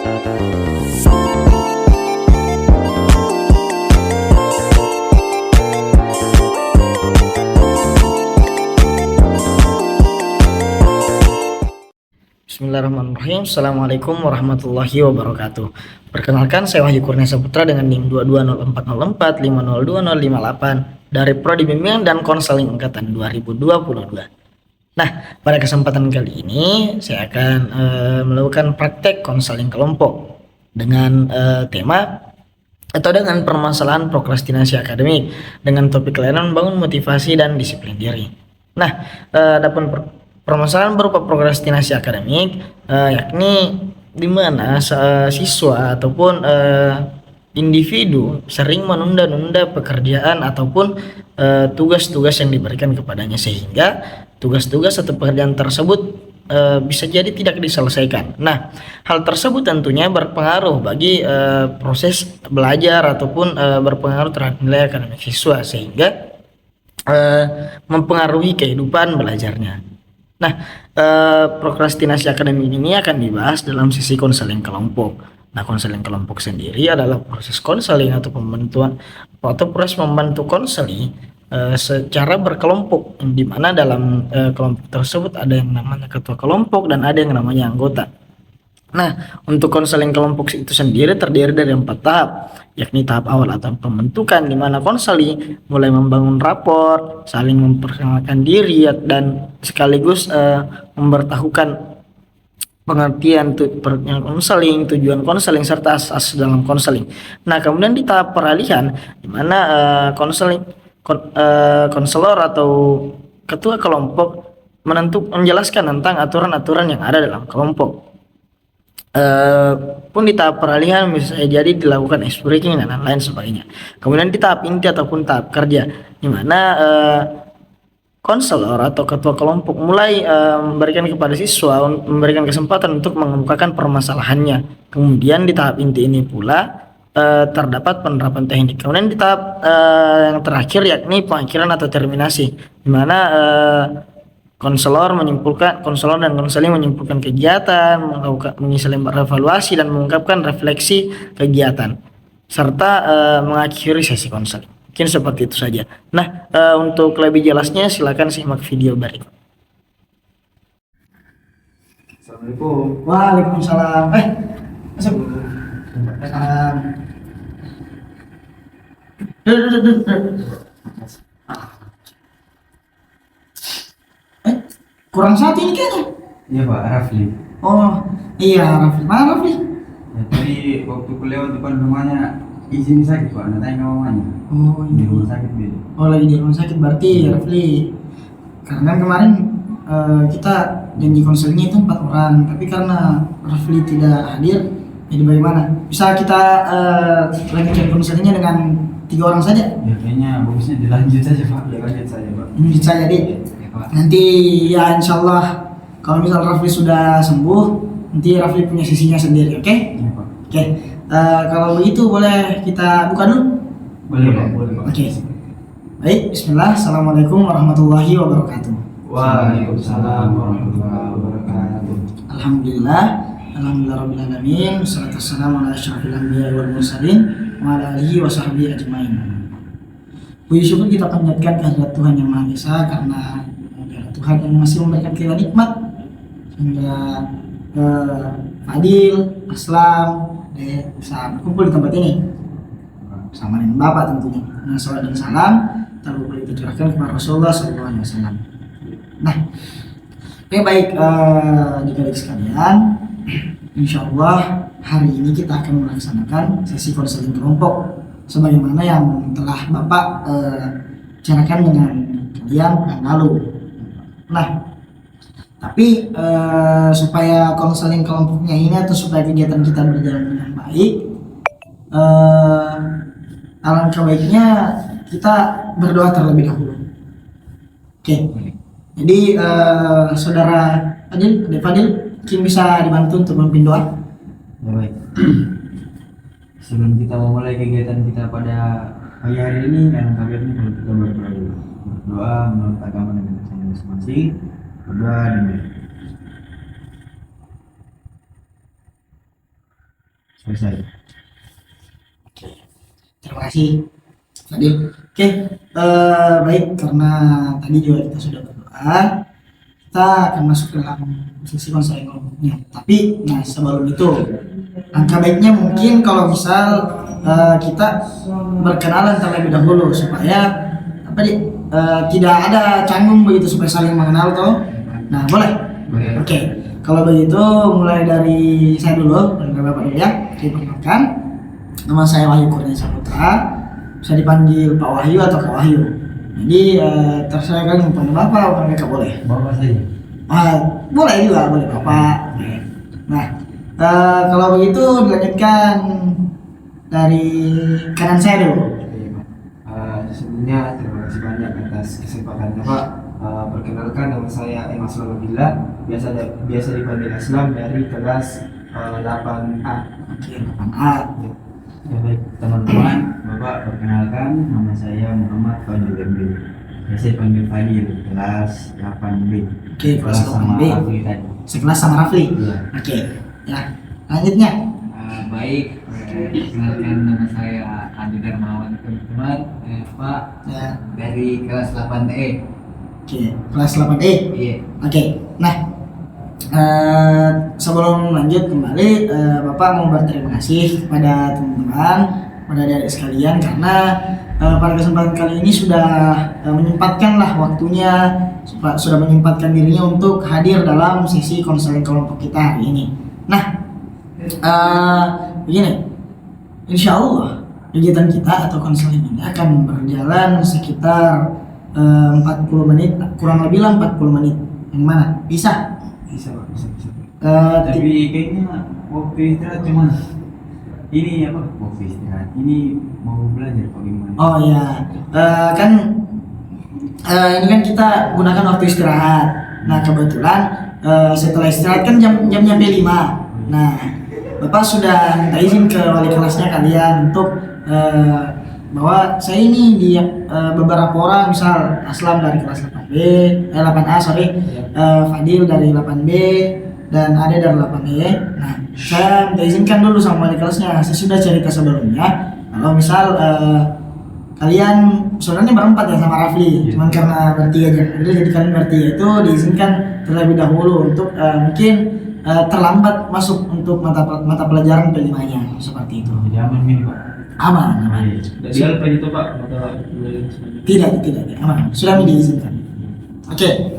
Bismillahirrahmanirrahim. Assalamualaikum warahmatullahi wabarakatuh. Perkenalkan, saya Wahyu Kurnia Saputra dengan NIM 2204045058 dari Prodi Bimbingan dan Konseling Angkatan 2022. Nah, pada kesempatan kali ini saya akan melakukan praktek konseling kelompok dengan tema atau dengan permasalahan prokrastinasi akademik dengan topik layanan membangun motivasi dan disiplin diri. Nah, adapun permasalahan berupa prokrastinasi akademik yakni di mana siswa ataupun individu sering menunda-nunda pekerjaan ataupun tugas-tugas yang diberikan kepadanya, sehingga tugas-tugas atau pekerjaan tersebut bisa jadi tidak diselesaikan. Nah, hal tersebut tentunya berpengaruh bagi proses belajar ataupun berpengaruh terhadap nilai akademik siswa, sehingga mempengaruhi kehidupan belajarnya. Nah, prokrastinasi akademik ini akan dibahas dalam sesi konseling kelompok. Nah, konseling kelompok sendiri adalah proses konseling atau pembentukan atau proses membantu konseling secara berkelompok, di mana dalam kelompok tersebut ada yang namanya ketua kelompok dan ada yang namanya anggota. Nah, untuk konseling kelompok itu sendiri terdiri dari 4 tahap, yakni tahap awal atau pembentukan, di mana konseling mulai membangun rapor, saling memperkenalkan diri, dan sekaligus memberitahukan pengertian konseling, tujuan konseling, serta asas dalam konseling. Nah, kemudian di tahap peralihan, di mana konselor atau ketua kelompok menjelaskan tentang aturan-aturan yang ada dalam kelompok. Pun di tahap peralihan bisa jadi dilakukan ice breaking dan lain sebagainya. Kemudian di tahap inti ataupun tahap kerja, di mana konselor atau ketua kelompok mulai memberikan kepada siswa, memberikan kesempatan untuk mengemukakan permasalahannya. Kemudian di tahap inti ini pula terdapat penerapan teknik. Kemudian di tahap yang terakhir yakni pengakhiran atau terminasi, di mana konselor dan konseling menyimpulkan kegiatan, mengisi lembar evaluasi dan mengungkapkan refleksi kegiatan, serta mengakhiri sesi konseling. Mungkin seperti itu saja. Nah, untuk lebih jelasnya silakan simak video berikut. Assalamualaikum. Waalaikumsalam. Masuk. Kurang satu ini kayaknya. Iya Pak, Rafli. Oh iya, Rafli. Mana Rafli? Ya, tadi waktu lewat depan rumahnya izin sakit Pak, tanya mamanya. Oh Di iya. rumah sakit dia. Oh, lagi di rumah sakit berarti Rafli. Karena kemarin kita janji konselnya itu 4 orang, tapi karena Rafli tidak hadir, jadi bagaimana? Bisa kita lanjutkan konselnya dengan 3 orang saja? Ya kayaknya bagusnya dilanjut saja Pak. Dilanjut saja Pak. Lanjut saja deh. Ya, Pak. Nanti ya insyaallah kalau misal Rafli sudah sembuh, nanti Rafli punya sisinya sendiri, oke? Ya, Pak. Oke. Kalau begitu boleh kita buka dulu? Boleh Pak, boleh Pak. Oke. Baik, bismillah. Assalamualaikum warahmatullahi wabarakatuh. Waalaikumsalam warahmatullahi wabarakatuh. Alhamdulillah rabbil alamin. Wassalatu wassalamu ala asyrafil anbiya'i wal mursalin wa ala alihi wa sahbihi ajmain. Puji syukur kita panjatkan kehadirat Tuhan Yang Maha Esa, karena adalah Tuhan yang masih memberikan kita nikmat sehingga Fadil, Aslam bisa berkumpul di tempat ini bersama dengan Bapak tentunya. Nah, salawat dan salam terlalu diterahkan kepada Rasulullah SAW. Nah, oke, baik, adik-adik sekalian, insya Allah hari ini kita akan melaksanakan sesi konseling kelompok sebagaimana yang telah Bapak bicarakan dengan kalian pekan lalu. Nah, tapi supaya konseling kelompoknya ini atau supaya kegiatan kita berjalan dengan baik, alangkah baiknya kita berdoa terlebih dahulu. Oke. Jadi saudara Fadil, mungkin bisa dibantu untuk memimpin doa. Ya baik. Sebelum kita memulai kegiatan kita pada pagi hari ini, alangkah baiknya kalau kita berdoa dulu. Berdoa menurut agama dan kepercayaan masing-masing. Berdoa dulu. selesai. Oke, terima kasih Fadil. Oke, baik, karena tadi juga kita sudah berdoa, kita akan masuk ke dalam sesi konseling kelompoknya. Tapi, nah sebelum itu, angka baiknya mungkin kalau misal kita berkenalan terlebih dahulu supaya apa tidak ada canggung begitu, supaya saling mengenal toh. Nah boleh. Oke, kalau begitu mulai dari saya dulu, dari Bapak dulu ya. Diperkenalkan, nama saya Wahyu Kurnia Saputra, bisa dipanggil Pak Wahyu atau Kak Wahyu. Jadi terserah kan mau panggil Bapak atau Kakak boleh. Bapak saja. Boleh juga, boleh Bapak. Nah, kalau begitu dilanjutkan dari kanan saya dulu. Sebelumnya terima kasih banyak atas kesempatannya Pak. Perkenalkan, nama saya Emas Lolobila, biasa dipanggil Aslam, dari kelas 8A. Oke, 8A. Ya baik teman-teman, Bapak perkenalkan, nama saya Muhammad Fadil MB, biasa dipanggil Fadil, kelas 8B. Oke, kelas sama 8B. Rafli tadi. Sekelas sama Rafli. Iya. Oke, ya lanjutnya. Baik, perkenalkan nama saya Andi Darmawan, teman-teman, Pak, Ya, dari kelas 8E. oke, kelas 8E. Iya. Oke, nah sebelum lanjut kembali, Bapak mau berterima kasih kepada teman-teman, pada adik sekalian, karena pada kesempatan kali ini sudah menyempatkan lah waktunya, sudah menyempatkan dirinya untuk hadir dalam sesi konseling kelompok kita hari ini. Nah, begini, insya Allah kegiatan kita atau konseling ini akan berjalan sekitar 40 menit, kurang lebih lah 40 menit. Yang mana? Bisa? Bisa Pak, bisa. Tapi kayaknya waktu istirahat cuma ini apa? Waktu istirahat ini mau belajar Pak gimana? Oh ya, kan ini kan kita gunakan waktu istirahat. Nah kebetulan setelah istirahat kan jam nyampe 5. Nah Bapak sudah minta izin ke wali kelasnya kalian untuk bahwa saya ini di beberapa orang, misal Aslam dari kelas 8B, 8A sorry, Fadil dari 8B, dan Ade dari 8E. Nah saya minta izinkan dulu sama wali kelasnya. Saya sudah cerita sebelumnya kalau misal kalian sebenarnya berempat ya sama Rafli, cuman karena bertiga aja, jadi kalian bertiga itu diizinkan terlebih dahulu untuk mungkin terlambat masuk untuk mata pelajaran P5-nya, seperti itu. Jadi aman ini Pak. Aman. Jadi apa itu Pak? Tidak, aman. Sudah diizinkan. Oke.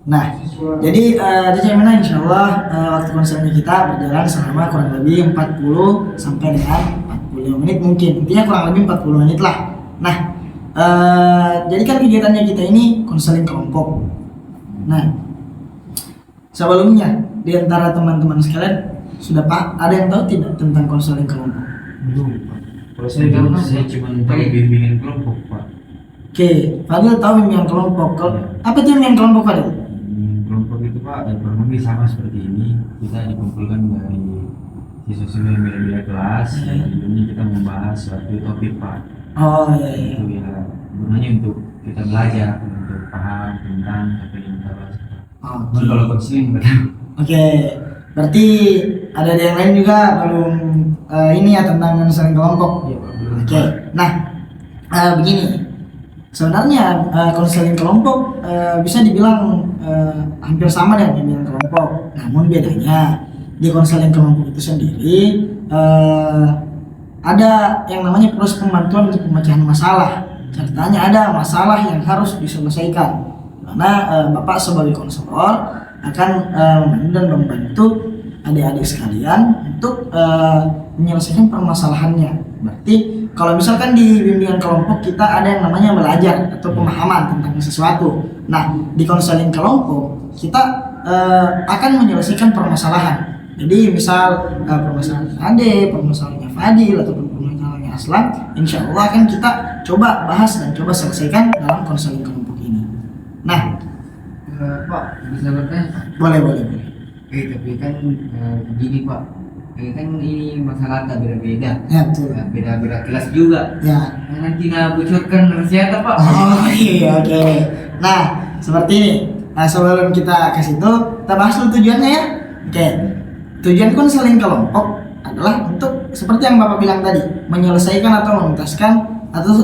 Nah, jadi bagaimana insya Allah waktu konsernya kita berjalan selama kurang lebih 40 sampai dengan 45 menit mungkin. Intinya kurang lebih 40 menit lah. Nah, jadi kan kegiatannya kita ini konseling kelompok. Nah, sebelumnya di antara teman-teman sekalian sudah ada yang tahu tidak tentang konseling kelompok? Belum Pak. Kalau saya cuma tahu bimbingan kelompok Pak. Oke, Fadil tahu bimbingan kelompok. Apa itu bimbingan kelompok, Fadil? Kelompok itu Pak, kurang lebih sama seperti ini. Kita dikumpulkan dari siswa-siswa yang beda-beda kelas. Di ini kita membahas suatu topik Pak. Oh iya. Itu ya gunanya untuk kita belajar, untuk paham tentang apa yang kita bahas. Oke. Kalau konseling betul. Oke, berarti ada yang lain juga belum ini ya tentang konseling kelompok. Iya Pak, belum. Oke, nah begini, sebenarnya konseling kelompok bisa dibilang hampir sama dengan bimbingan kelompok. Namun bedanya di konseling kelompok itu sendiri ada yang namanya proses pembantuan untuk pemecahan masalah. Ceritanya ada masalah yang harus diselesaikan, karena Bapak sebagai konselor akan membantu dan membantu adik-adik sekalian untuk menyelesaikan permasalahannya. Berarti kalau misalkan di bimbingan kelompok kita ada yang namanya belajar atau pemahaman tentang sesuatu. Nah, di konseling kelompok kita akan menyelesaikan permasalahan. Jadi misal permasalahan Ade, permasalahannya Fadil ataupun permasalahannya Aslam, insya Allah akan kita coba bahas dan coba selesaikan dalam konseling kelompok ini. Nah, Pak, bisa bertanya Pak? boleh. Tapi kan begini Pak, kan ini masalah tak beda-beda. Ya betul. Beda-beda kelas juga. Ya. Nanti nggak bocorkan rahasia Pak. Oh iya, oke. Nah, seperti ini. Nah, sebelum kita ke situ, kita bahas dulu tujuannya ya. Oke. Tujuan konseling kelompok adalah untuk seperti yang Bapak bilang tadi, menyelesaikan atau menuntaskan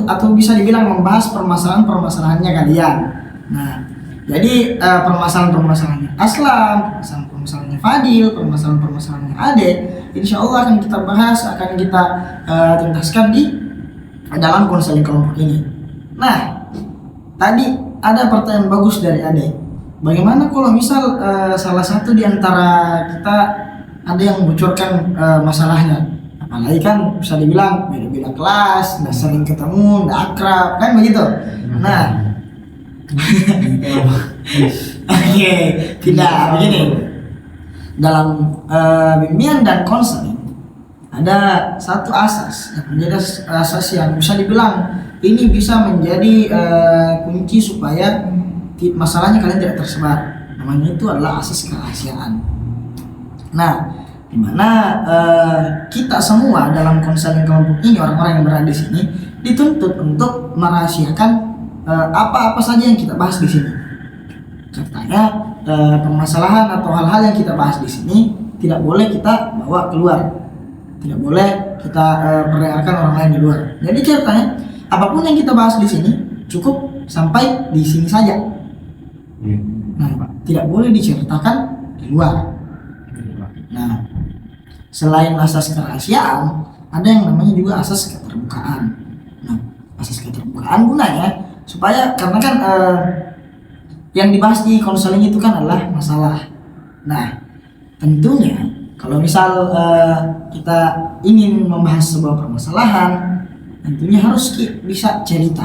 atau bisa dibilang membahas permasalahan-permasalahannya kalian. Nah, jadi permasalahan-permasalahannya Aslam, permasalahan-permasalahannya Fadil, permasalahan-permasalahannya Ade, insya Allah akan kita bahas, akan kita tuntaskan di dalam konseling kelompok ini. Nah, tadi ada pertanyaan bagus dari Ade. Bagaimana kalau misal salah satu di antara kita ada yang bocorkan masalahnya? Apalagi kan bisa dibilang beda-beda kelas, nggak sering ketemu, nggak akrab, kan begitu. Nah, oke, tidak begini. Dalam bimbingan dan konseling ada satu asas yang menjadi asas yang bisa dibilang ini bisa menjadi kunci supaya masalahnya kalian tidak tersebar. Namanya itu adalah asas kerahasiaan. Nah, dimana kita semua dalam konseling kelompok ini, orang-orang yang berada di sini dituntut untuk merahasiakan apa-apa saja yang kita bahas di sini. Contohnya permasalahan atau hal-hal yang kita bahas di sini tidak boleh kita bawa keluar, tidak boleh kita perdengarkan orang lain di luar. Jadi ceritanya apapun yang kita bahas di sini cukup sampai di sini saja. Nah, tidak boleh diceritakan di luar. Nah, selain asas kerahasiaan, ada yang namanya juga asas keterbukaan. Nah, asas keterbukaan gunanya supaya karena kan yang dibahas di konseling itu kan adalah masalah. Nah, tentunya kalau misal kita ingin membahas sebuah permasalahan, tentunya harus bisa cerita,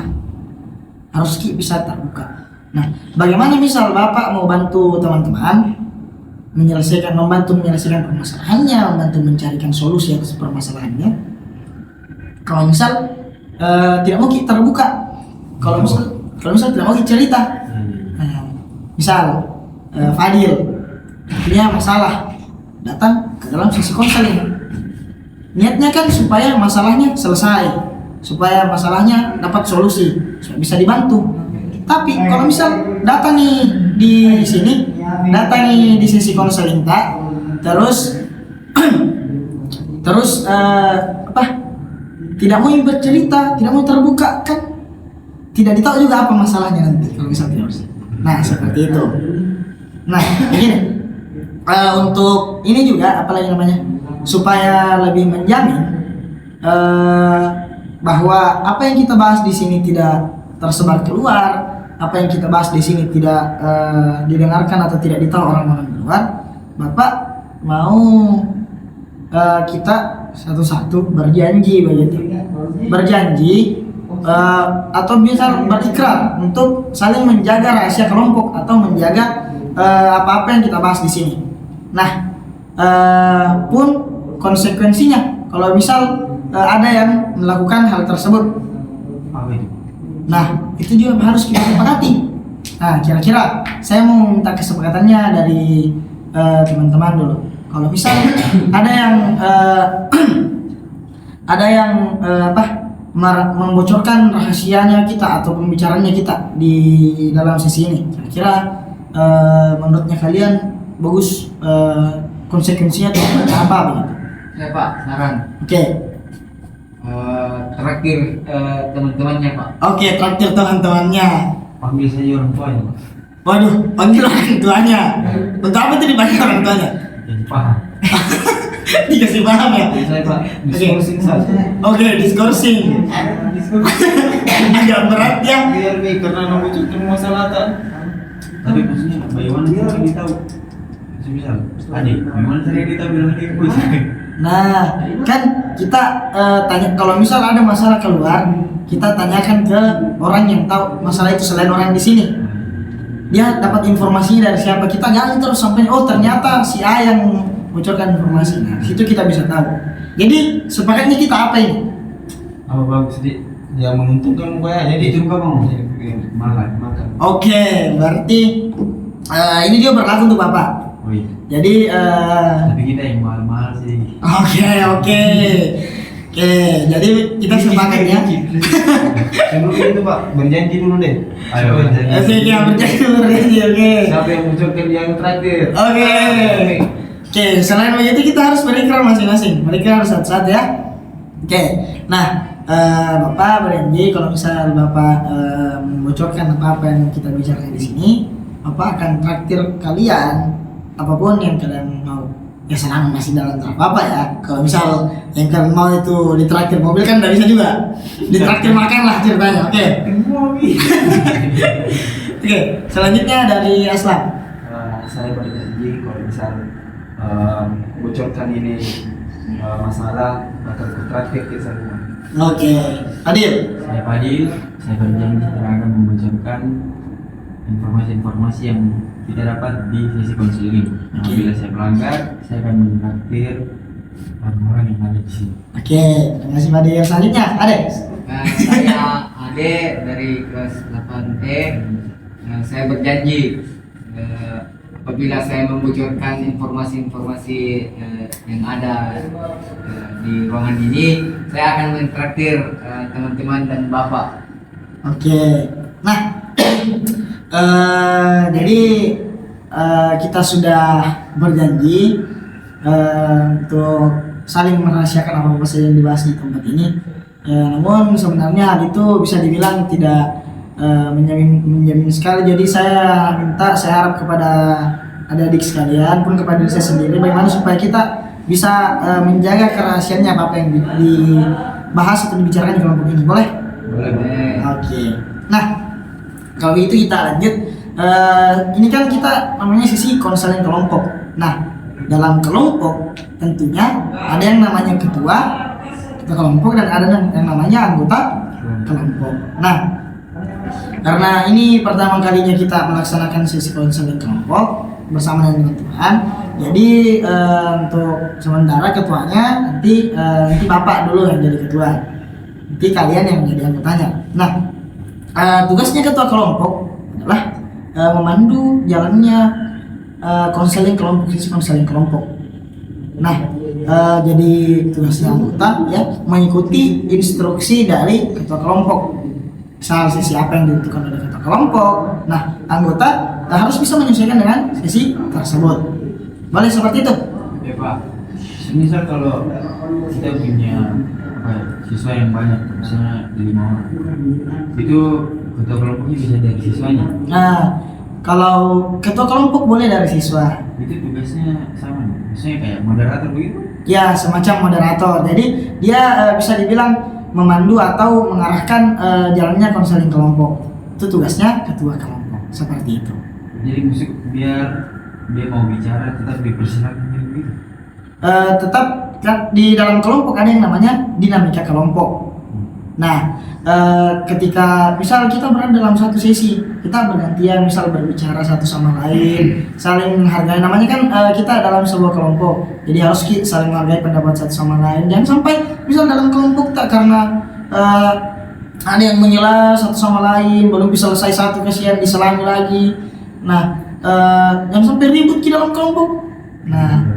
harus bisa terbuka. Nah, bagaimana misal Bapak mau bantu teman-teman membantu menyelesaikan permasalahannya, membantu mencarikan solusi atas permasalahannya. Kalau misal tidak mau kita terbuka, kalau misal tidak mau kita cerita, misal Fadil punya masalah, datang ke dalam sesi konseling, niatnya kan supaya masalahnya selesai, supaya masalahnya dapat solusi, supaya bisa dibantu. Tapi kalau misal datang nih di sini, datangi di sesi konseling terus tidak mau bercerita, tidak mau terbuka, kan tidak ditahu juga apa masalahnya nanti kalau misal tidak. Nah, seperti itu. Nah, begini, untuk ini juga apalagi namanya, supaya lebih menjamin bahwa apa yang kita bahas di sini tidak tersebar keluar, apa yang kita bahas di sini tidak didengarkan atau tidak ditahu orang-orang di luar, Bapak mau kita satu-satu berjanji begitu, atau bisa berikrar untuk saling menjaga rahasia kelompok atau menjaga apa-apa yang kita bahas di sini. Nah, pun konsekuensinya kalau misal ada yang melakukan hal tersebut. Nah, itu juga harus kita sepakati. Nah, kira-kira saya mau minta kesepakatannya dari teman-teman dulu. Kalau misal ada yang membocorkan rahasianya kita atau pembicaranya kita di dalam sesi ini, kira-kira menurutnya kalian bagus konsekuensinya itu apa begitu? Ya Pak, saran. Oke. Terakhir teman-temannya Pak. Oke, traktir teman-temannya. Panggil saja orang tuanya Pak. Waduh, panggil orang tuanya. Untuk apa tuh dipanggil orang tuanya? Jadi paham. Dikasih paham ya? Saya Pak, diskursing saja. Oke, diskursing. Agak berat ya. Biar nih karena membutuhkan masalah tak. Tapi maksudnya bagaimana cara ditahu? Misal, adik, bagaimana cara ditahu bilang dia kuis? Nah, kan kita tanya kalau misal ada masalah keluar, kita tanyakan ke orang yang tahu masalah itu selain orang di sini. Dia dapat informasinya dari siapa, kita gali terus sampai ternyata si A yang bocorkan informasi. Nah, situ kita bisa tahu. Jadi sepakatnya kita apa ini? Apa bagus sih? Yang menguntungkan pokoknya jadi Itu kok bang, makan. Oke, berarti ini juga berlaku untuk Bapak. Oh iya. Jadi Tapi kita yang mahal-mahal sih. Oke. Jadi kita sepakat ya. sebelum itu Pak berjanji dulu deh. Ayo, berjanji. Oke, berjanji dulu berjanji. Oke. Siapa yang bocorkan yang terakhir? Oke. Oke, selain begitu kita harus berikrar masing-masing, berikrar satu-satu ya. Oke, nah Bapak berjanji kalau misal Bapak membocorkan apa yang kita bicarakan di sini, Bapak akan traktir kalian apapun yang kalian mau. Ya senang masih dalam taraf apa ya. Kalau misal yang kalian mau itu ditraktir mobil kan nggak bisa juga. Ditraktir makan lah ceritanya. Oke. Oke, selanjutnya dari Aslam. Saya berjanji kalau misal bocorkan ini masalah bakal kutraktir kita semua. Oke, Adil. Saya Fadil, saya berjanji tidak akan membocorkan informasi-informasi yang kita dapat di sesi konseling. Apabila saya melanggar, saya akan menraktir orang-orang yang ada di sini. Oke, terima kasih Pak Adil. Selanjutnya, Ade. Saya Ade dari kelas 8E. Saya berjanji apabila saya membocorkan informasi-informasi yang ada di ruangan ini, saya akan mentraktir teman-teman dan Bapak. Oke, nah jadi kita sudah berjanji untuk saling merahasiakan apa saja yang dibahas di tempat ini. Namun sebenarnya hal itu bisa dibilang tidak menjamin sekali. Jadi saya harap kepada adik-adik sekalian pun kepada diri saya sendiri bagaimana supaya kita bisa menjaga kerahasiaannya apa yang dibahas atau dibicarakan di kelompok ini. Boleh? Boleh. Oke. Nah, kalau itu kita lanjut. Ini kan kita namanya sesi konseling kelompok. Nah, dalam kelompok tentunya ada yang namanya ketua kelompok dan ada yang namanya anggota kelompok. Nah, karena ini pertama kalinya kita melaksanakan sesi konseling kelompok bersama dengan Tuhan, jadi untuk sementara ketuanya nanti Bapak dulu yang jadi ketua, nanti kalian yang menjadi anggotanya. Nah, tugasnya ketua kelompok adalah memandu jalannya konseling kelompok, sesi konseling kelompok. Nah, jadi tugasnya anggota ya mengikuti instruksi dari ketua kelompok. Misal sesi apa yang ditentukan oleh ketua kelompok, nah anggota harus bisa menyesuaikan dengan sesi tersebut. Boleh seperti itu? Ya Pak, misal kalau kita punya siswa yang banyak, misalnya 5 orang, itu ketua kelompoknya bisa dari siswanya. Nah, kalau ketua kelompok boleh dari siswa. Itu tugasnya sama, misalnya kayak moderator begitu? Ya, semacam moderator. Jadi dia bisa dibilang memandu atau mengarahkan jalannya konseling kelompok. Itu tugasnya ketua kelompok, seperti itu. Jadi musik biar dia mau bicara tetap dipersilakan begitu. Tetap di dalam kelompok ada yang namanya dinamika kelompok. Nah, ketika misal kita berada dalam satu sesi, kita bergantian misal berbicara satu sama lain, saling menghargai. Namanya kan kita dalam sebuah kelompok, jadi harus saling menghargai pendapat satu sama lain. Jangan sampai misal dalam kelompok tak karena ada yang menyela satu sama lain, belum bisa selesai satu kasihan diselangi lagi. Nah, jangan sampai ribut di dalam kelompok. Nah,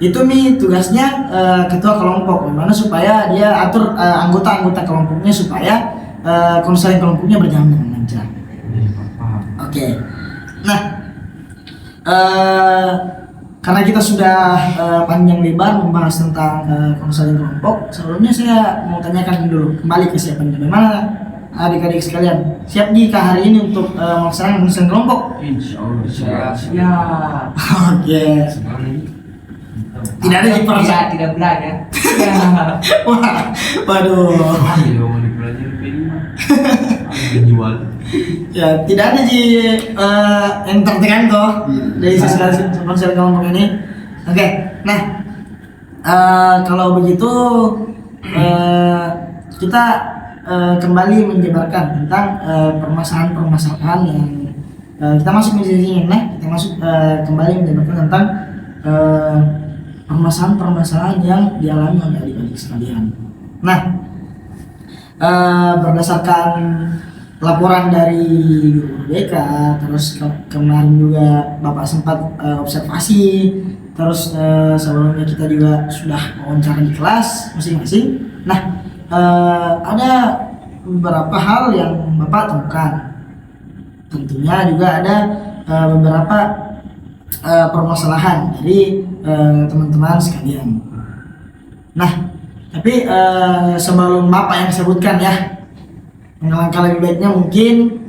itu nih tugasnya ketua kelompok, gimana supaya dia atur anggota-anggota kelompoknya supaya konseling kelompoknya berjalan dengan lancar. Oke. Nah, karena kita sudah panjang lebar membahas tentang konseling kelompok, sebelumnya saya mau tanyakan dulu kembali ke siapa nih, bagaimana adik-adik sekalian siap jika hari ini untuk melaksanakan konseling kelompok? Insya Allah Siap. Oke. Tidak ada Tidak, tidak belajar. Wah, waduh. Kalau mau dipelajari P5 dijual. Ya, tidak ada yang tertekan kok dari sisi konseling kelompok ini. Oke, nah kalau begitu kita kembali menjabarkan tentang permasalahan-permasalahan yang kita masuk di sini. Nah, kita masuk kembali menjabarkan tentang permasalahan-permasalahan yang dialami oleh adik-adik sekalian. Nah, berdasarkan laporan dari guru BK, terus kemarin juga Bapak sempat observasi, terus sebelumnya kita juga sudah wawancara di kelas masing-masing. Nah, ada beberapa hal yang Bapak temukan. Tentunya juga ada beberapa permasalahan dari teman-teman sekalian. Nah, tapi sebelum Bapak yang sebutkan ya, langkah lebih baiknya mungkin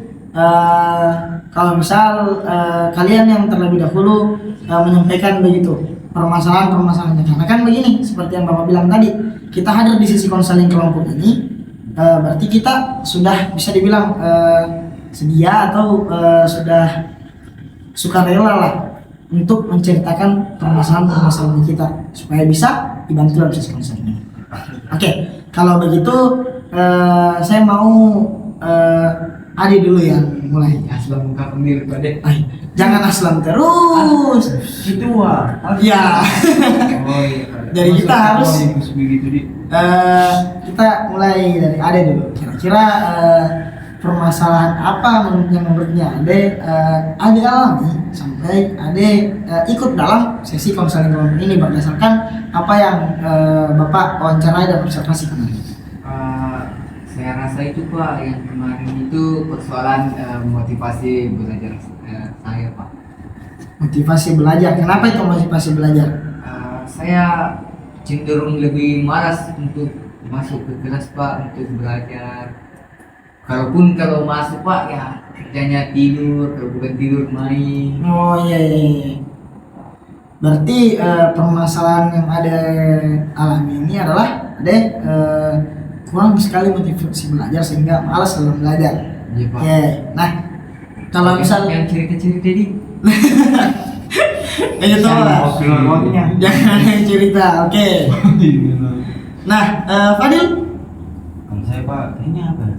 kalau misal kalian yang terlebih dahulu menyampaikan begitu permasalahan-permasalahannya, karena kan begini seperti yang Bapak bilang tadi, kita hadir di sesi konseling kelompok ini berarti kita sudah bisa dibilang sedia atau sudah sukarela lah untuk menceritakan permasalahan-permasalahan kita supaya bisa dibantu dalam sesi konseling ini. Oke, kalau begitu saya mau Adi dulu yang mulai. Aslam muka pemilik Pak De. Jangan Aslam terus. Itu wah. Ya. Oh iya Pak De. Jadi kita harus begitu di. kita mulai dari Ade dulu. Kira-kira permasalahan apa yang menurutnya Ade alami sampai Ade ikut dalam sesi konseling kelompok ini berdasarkan apa yang Bapak wawancarai dan observasi kemarin. Saya rasa itu Pak, yang kemarin itu persoalan motivasi belajar saya Pak. Motivasi belajar. Kenapa itu motivasi belajar? Saya cenderung lebih malas untuk masuk ke kelas Pak, untuk belajar. Kalau masuk Pak ya kerjanya tidur, kalau bukan tidur main. Oh iya. Berarti permasalahan yang ada alami ini adalah Ade kurang sekali motivasi belajar sehingga malas dalam belajar. Iya Pak. Oke. Nah, kalau misal yang cerita-cerita di itu lah. Waktunya. Jangan yang cerita. Oke. Nah, Fadil, Kalau saya Pak, kayaknya apa?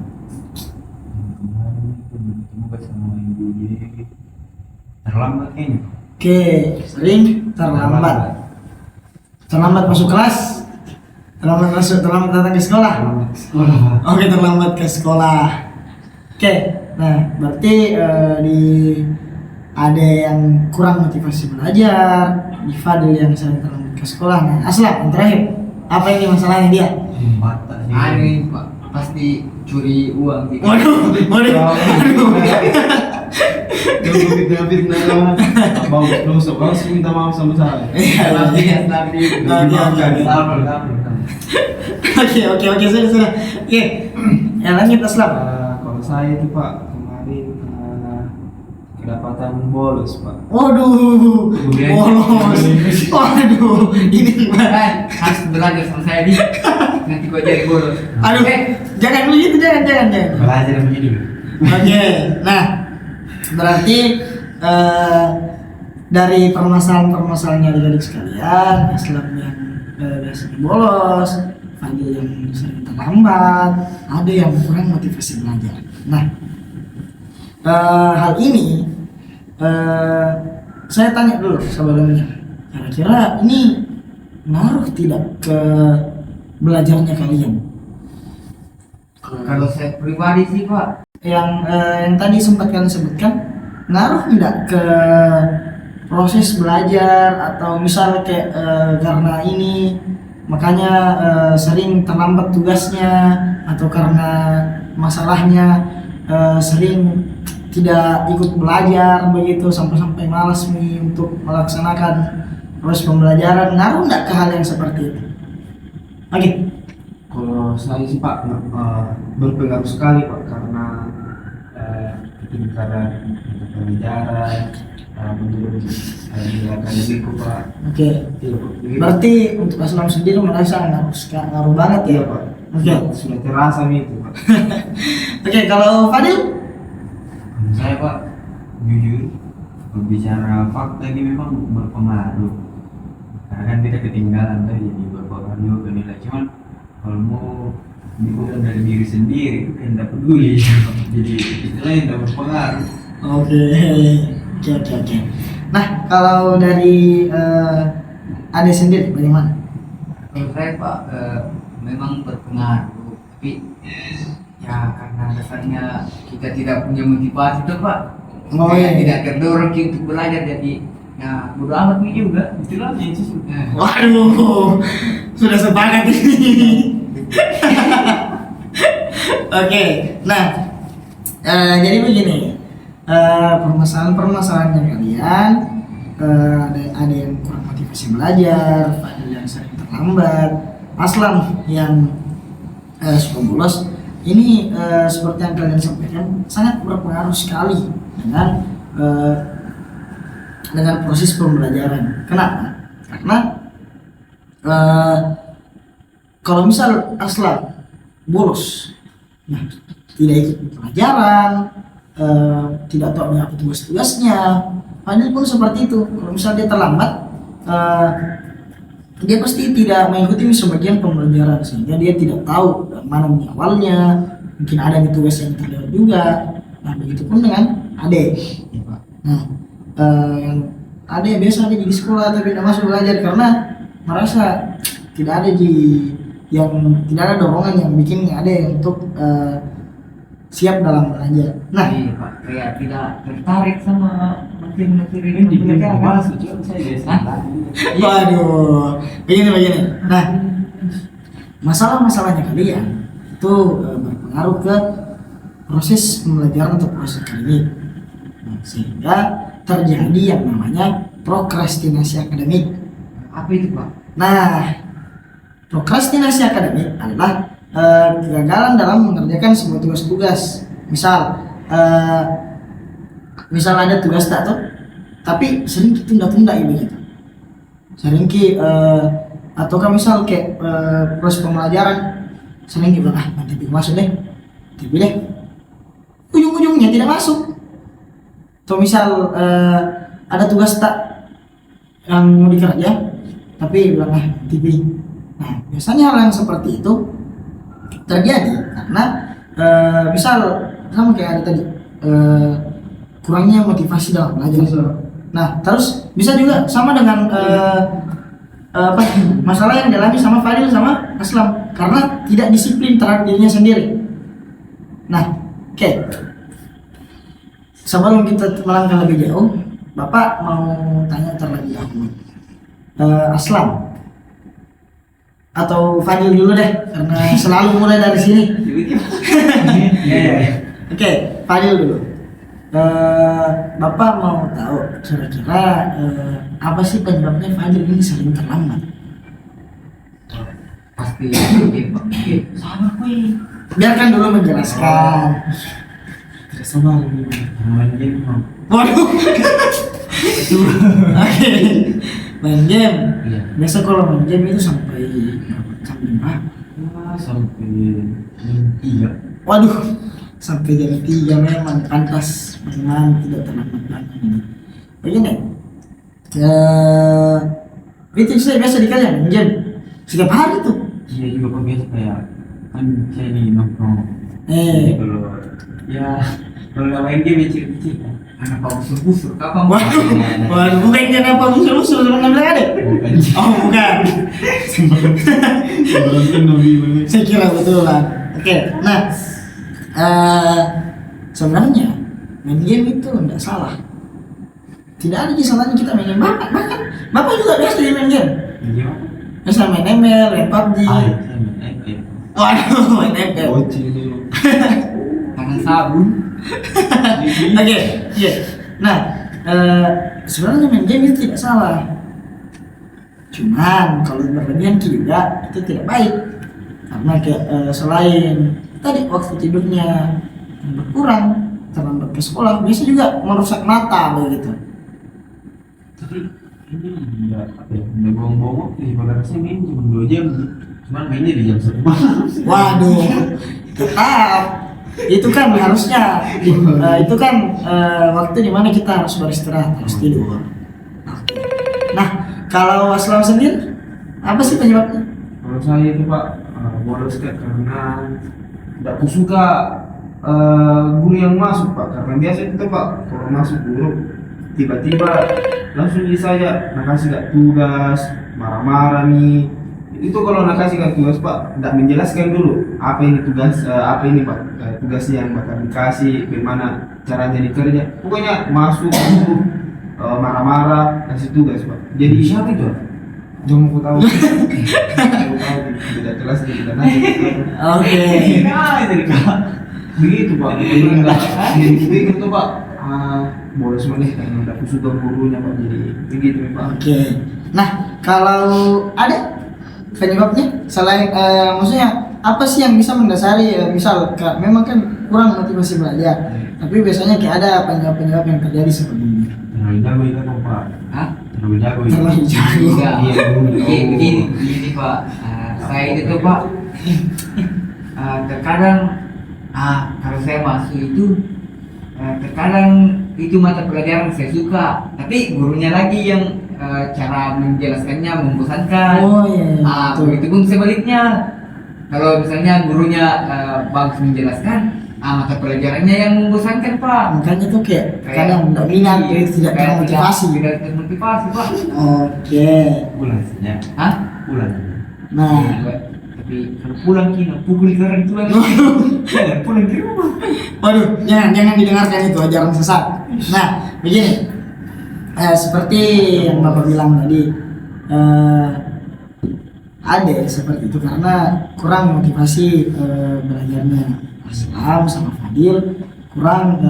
Kemarin itu bertemu sama ibu jadi terlambat kayaknya. oke, sering terlambat. Terlambat masuk kelas. Terlambat datang ke sekolah. Oke, terlambat ke sekolah. Oke, nah berarti di ada yang kurang motivasi belajar, di Fadil yang sering terlambat ke sekolah. Nah, Aslam yang terakhir, apa ini masalahnya dia? Bata sih. aneh Pak, pasti curi uang gitu. Waduh. Langsung minta maaf sama saya. Oke, sudah. Oke, yang lanjut Aslam. Kalau saya itu Pak kemarin kedapatan bolos Pak. Waduh, bolos. Waduh, ini gimana? Harus belajar sama saya di. Nanti kau jadi bolos. Aduh, jangan begitu, jangan. Belajar begini. Oke, nah berarti dari permasalahan-permasalahannya adik-adik sekalian, Aslam yang biasanya bolos, Fadil yang sering terlambat, ada yang kurang motivasi belajar. Nah, hal ini saya tanya dulu sebelumnya, kira-kira ini ngaruh tidak ke belajarnya kalian? Kalau saya pribadi sih Pak, Yang tadi sempat kalian sebutkan, ngaruh tidak ke proses belajar atau misal kayak karena ini makanya sering terlambat tugasnya, atau karena masalahnya sering tidak ikut belajar begitu sampai malas nih untuk melaksanakan proses pembelajaran, ngaruh nggak ke hal yang seperti itu? Oke. Kalau saya sih Pak berpengaruh sekali Pak, karena ketinggalan untuk pembelajaran menurut akademikku Pak. Oke. Berarti untuk Aslam sendiri merasa ngaruh banget ya? Iya Pak. Oke. Sudah terasa nih itu Pak. Oke, kalau Fadil? Saya Pak jujur berbicara fakta ini memang berpengaruh, karena kan kita ketinggalan tuh, jadi berpengaruh ke nilai. Cuman kalau mau dibuat dari diri sendiri kan tidak peduli. Jadi itulah yang tidak berpengaruh. Oke. Nah, kalau dari Ade sendiri bagaimana? kalau saya Pak memang berpengaruh, tapi ya karena dasarnya kita tidak punya motivasi tuh Pak. Oh, Saya iya. tidak terdorong untuk belajar, jadi ya bodo amat nih juga. Itulah yang sih. Waduh, sudah sepakat ini. Oke, nah jadi begini, permasalahan-permasalahannya kalian ada yang kurang motivasi masih belajar, Fadil yang sering terlambat, Aslam yang suka bolos. Ini seperti yang kalian sampaikan sangat berpengaruh sekali dengan proses pembelajaran. Kenapa? Karena kalau misal Aslam bolos, nah, tidak ikut pelajaran, tidak tahu apa tugas-tugasnya, Fadil pun seperti itu. Kalau misal dia terlambat, dia pasti tidak mengikuti sebagian pembelajaran, sehingga dia tidak tahu mana awalnya, mungkin ada tugas yang terlewat juga. Nah, begitu pun dengan Ade. Nah, yang Ade biasa ada di sekolah tapi tidak masuk belajar karena merasa tidak ada tidak ada dorongan yang bikin Ade untuk siap dalam belajar. Nah, Iya Pak, kayak tidak tertarik sama materi Ini di pembelajaran. masuk cuma saya biasa. waduh, begini. Nah, masalah-masalahnya kalian itu berpengaruh ke proses pembelajaran atau proses akademik. Nah, sehingga terjadi yang namanya prokrastinasi akademik. Apa itu Pak? Nah, prokrastinasi akademik adalah kegagalan dalam mengerjakan sebuah tugas-tugas. Misal ada tugas tak tuh, tapi sering ditunda-tunda ya begitu. Sering atau kan misal kayak proses pembelajaran sering bilang nanti masuk deh, tapi deh ujung-ujungnya tidak masuk. Atau misal ada tugas tak yang mau dikerja, tapi bilang TV. Nah, biasanya hal yang seperti itu terjadi karena misal sama kayak ada tadi kurangnya motivasi dalam belajar. Nah, terus bisa juga sama dengan masalah yang dialami sama Fadil sama Aslam karena tidak disiplin terhadap dirinya sendiri. Nah, oke. Sebelum kita melangkah lebih jauh, Bapak mau tanya terlebih dahulu. Aslam atau Fadil dulu deh karena selalu mulai dari sini. Oke, Fadil dulu. Bapak mau tahu kira-kira apa sih penyebabnya Fadil ini sering terlambat? Pasti Pak. Sama kuy. Biarkan dulu menjelaskan. Tidak sabar ini. Main game mau. Waduh. Oke. Main game. Iya. Biasa kalau main game itu sampai berapa? Sampai jam 3. Waduh, sampai jam 3 memang pantas, memang tidak terlambat banget ini. Begini, itu saya biasa di kalian main game setiap hari tuh. Iya juga Pak, biasa kayak kan saya nih nongkrong. Jadi kalau nggak main game ya kecil-kecil kan. Anak Pak busur-busur kapan? Waduh, bukan jangan apa musuh-musuh teman bilang ada. Bukan. Oh bukan. Saya kira betulan. Oke, nah sebenarnya main game itu enggak salah. Tidak ada salahnya kita main game. Bapak juga biasa di main game. Game apa? Biasa main ML, main PUBG. Saya main FM. Waduh, main ML. Bocil dulu. Tangan sabun. Oke. Nah, sebenarnya main game itu tidak salah. Cuman kalau berlebihan juga itu tidak baik. Karena selain tadi waktu tidurnya berkurang, terlambat ke sekolah, biasa juga merusak mata begitu. Tapi ini enggak apa ya, enggak bohong-bohong waktu sih. Pada saya main cuma 2 jam. Cuman mainnya di jam 1 malam. Waduh, tetap itu kan harusnya itu kan waktu dimana kita harus beristirahat, harus tidur. Nah, kalau Aslam sendiri apa sih penyebabnya? Kalau saya itu Pak, bolos karena tidak kusuka guru yang masuk Pak. Karena biasa itu Pak, kalau masuk guru tiba-tiba langsung saya kasih gak tugas, marah-marah nih. Itu kalau kasih gak tugas Pak, tidak menjelaskan dulu apa ini tugas, apa ini Pak, tugasnya yang bakal dikasih, bagaimana caranya dikerja. Pokoknya masuk guru marah-marah, kasih tugas Pak. Jadi Siapa itu? jangan mau tahu. Mau tahu tidak jelas tidak nanti. Oke. Nah, itu Kak. Begitu Pak. Begitu Pak. bolos boleh karena udah kusut gurunya Pak, jadi begitu Pak. Oke. Nah, kalau ada penyebabnya selain maksudnya apa sih yang bisa mendasari misal memang kan kurang motivasi belajar, tapi biasanya kayak ada penyebab-penyebab yang terjadi seperti ini. Terlalu jago itu kok Pak. Hah? Terlalu jago itu. Terlalu jago. Enggak. Iya, Begini Pak. Saya itu Pak, terkadang kalau saya masuk itu terkadang itu mata pelajaran saya suka, tapi gurunya lagi yang cara menjelaskannya membosankan. Oh iya. Betul. Begitu pun sebaliknya. Kalau misalnya gurunya bagus menjelaskan, mata pelajarannya yang membosankan Pak. Makanya tuh kayak kadang nggak minat, kayak tidak termotivasi. Tidak termotivasi Pak. Oke. Pulang saja. Hah? Pulang. Nah, Tapi kalau pulang kina pukul orang tua. Jangan pulang ke rumah. waduh, jangan didengarkan itu ajaran sesat. Nah, begini, seperti yang Bapak bilang tadi, ada seperti itu karena kurang motivasi belajarnya Aslam sama Fadil, kurang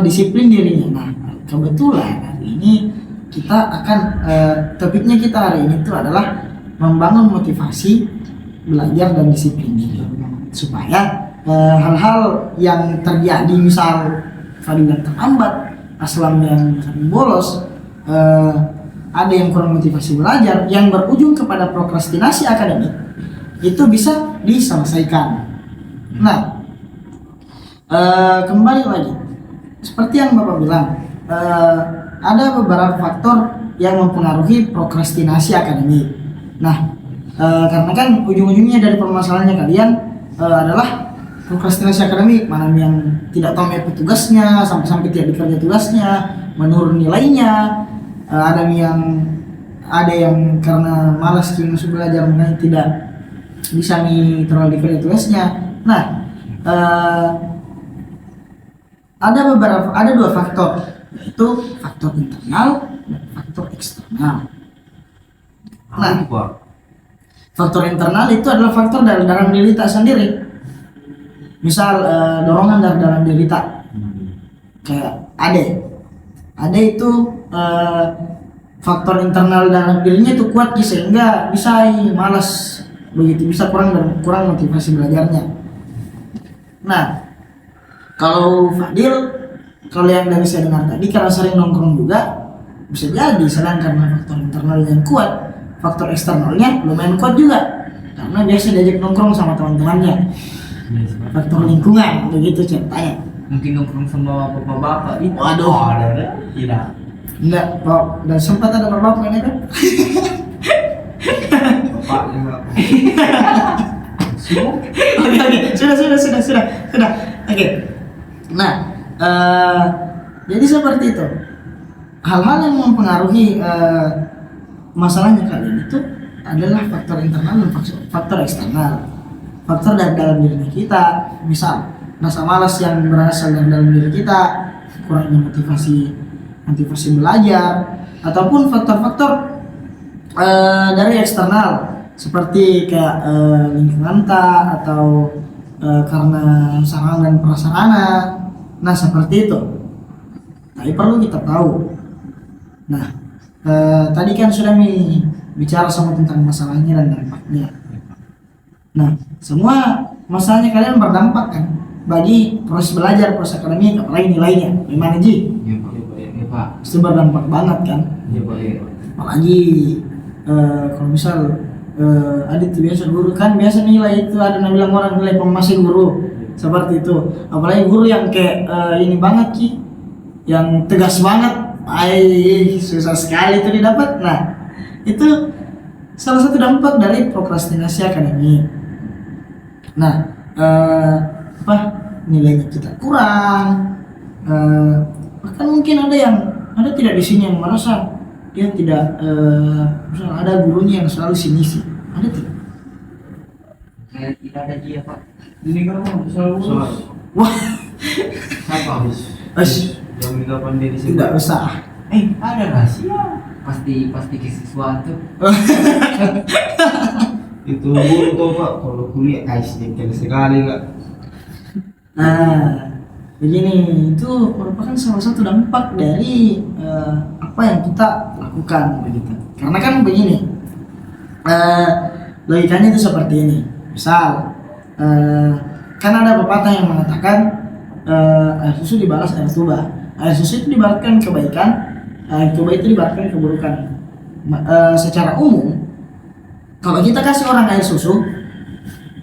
disiplin dirinya. Nah, kebetulan hari ini kita akan topiknya kita hari ini itu adalah membangun motivasi belajar dan disiplin diri supaya hal-hal yang terjadi misal Fadil yang terlambat, Aslam yang sering bolos, ada yang kurang motivasi belajar yang berujung kepada prokrastinasi akademik, itu bisa diselesaikan. Nah, kembali lagi seperti yang Bapak bilang, ada beberapa faktor yang mempengaruhi prokrastinasi akademik. Nah, karena kan ujung-ujungnya dari permasalahannya kalian adalah prokrastinasi akademik, mana yang tidak tahu mepet tugasnya sampai tidak dikerja tugasnya, menurun nilainya, ada yang karena malas masuk belajar makanya tidak bisa terlalu dikerja tugasnya. Nah, ada dua faktor, yaitu faktor internal dan faktor eksternal. Nah, faktor internal itu adalah faktor dari dalam diri kita sendiri. Misal dorongan dari dalam diri kita, kayak Ade itu faktor internal dalam dirinya itu kuat sehingga bisa malas begitu, bisa kurang motivasi belajarnya. Nah, kalau Fadil, kalau yang dari saya dengar tadi karena sering nongkrong juga, bisa jadi selain karena faktor internal yang kuat, faktor eksternalnya lumayan kuat juga karena biasa diajak nongkrong sama teman-temannya. Faktor lingkungan begitu ceritanya. Mungkin nongkrong sama bapak-bapak itu. Waduh. Tidak. Enggak, Pak. Dan sempat ada bapak ini kan? Bapak enggak. Oke. Sudah. Oke. Nah, jadi seperti itu. Hal-hal yang mempengaruhi masalahnya kalian itu adalah faktor internal dan faktor eksternal. Faktor dari dalam diri kita, misal rasa malas yang berasal dari dalam diri kita, kurangnya motivasi belajar, ataupun faktor-faktor dari eksternal seperti kayak lingkungan kita atau karena sarana dan prasarana. Nah, seperti itu. Tapi perlu kita tahu. Nah, tadi kan sudah bicara sama tentang masalahnya dan dampaknya. Nah, semua masalahnya kalian berdampak kan bagi proses belajar, proses akademik, apalagi nilainya. Gimana Ji? Iya Pak. Itu berdampak banget kan. Iya Pak. Apalagi kalau misal Adit biasa guru kan biasa nilai itu ada yang bilang orang nilai pemasin guru seperti itu. Apalagi guru yang kayak ini banget Ki, yang tegas banget, susah sekali itu didapat. Nah, itu salah satu dampak dari prokrastinasi akademik. Nah, nilainya kita kurang, bahkan mungkin ada tidak di sini yang merasa dia tidak, misalnya ada gurunya yang selalu sinisi, ada tidak? Saya tidak ada dia Pak. Ini kan selalu Wah, siapa habis? Yang meninggalkan diri tidak usah. Ada rahasia. Pasti ke sesuatu. Itu guru tuh Pak, kalau kuliah sedikit sekali Kak. Nah, begini, itu merupakan salah satu dampak dari apa yang kita lakukan begitu. Karena kan begini, logikanya itu seperti ini. Misal, kan ada pepatah yang mengatakan air susu dibalas air tuba. Air susu itu dibaratkan kebaikan, air tuba itu dibaratkan keburukan. Secara umum, kalau kita kasih orang air susu,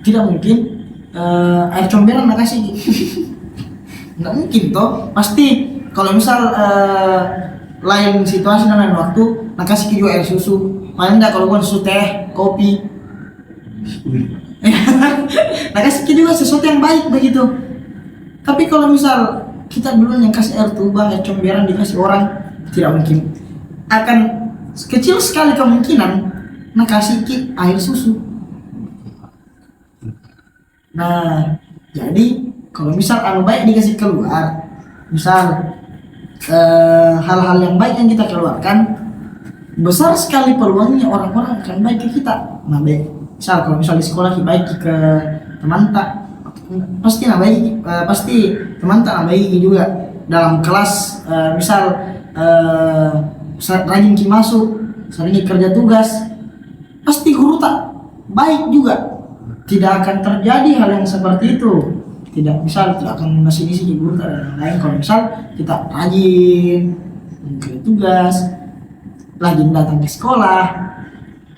tidak mungkin air comberan nak kasih. Nggak mungkin toh, pasti kalau misal lain situasi dan lain waktu nak kasih juga air susu, paling enggak kalau bukan susu teh, kopi. Nah kasih juga sesuatu yang baik begitu. Tapi kalau misal kita dulu yang kasih air tuba, air comberan dikasih orang, tidak mungkin. Akan kecil sekali kemungkinan nak kasih air susu. Nah jadi kalau misal baik dikasih keluar, misal hal-hal yang baik yang kita keluarkan, besar sekali peluangnya orang-orang akan baik ke kita. Nah baik, misal kalau misal di sekolah baik ke teman tak, pasti baik, pasti teman tak baik juga. Dalam kelas misal rajin masuk, sering kerja tugas, pasti guru tak baik juga. Tidak akan terjadi hal yang seperti itu. Tidak akan masih di guru dan lain-lain. Kalau misal kita rajin kerja tugas, rajin datang ke sekolah,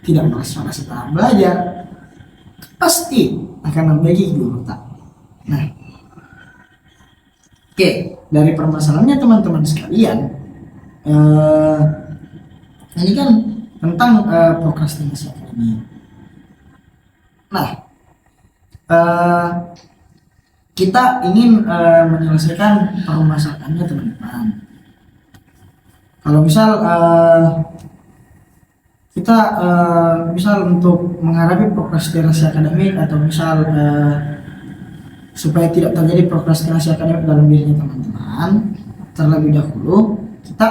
tidak malas-malas setelah belajar, pasti akan membaiki guru tak. Nah, oke, dari permasalahannya teman-teman sekalian, ini kan tentang prokrastinasi akademik. Nah, kita ingin menyelesaikan permasalahannya teman-teman. Kalau misal kita misal untuk menghadapi prokrastinasi akademik atau misal supaya tidak terjadi prokrastinasi akademik dalam dirinya teman-teman, terlebih dahulu kita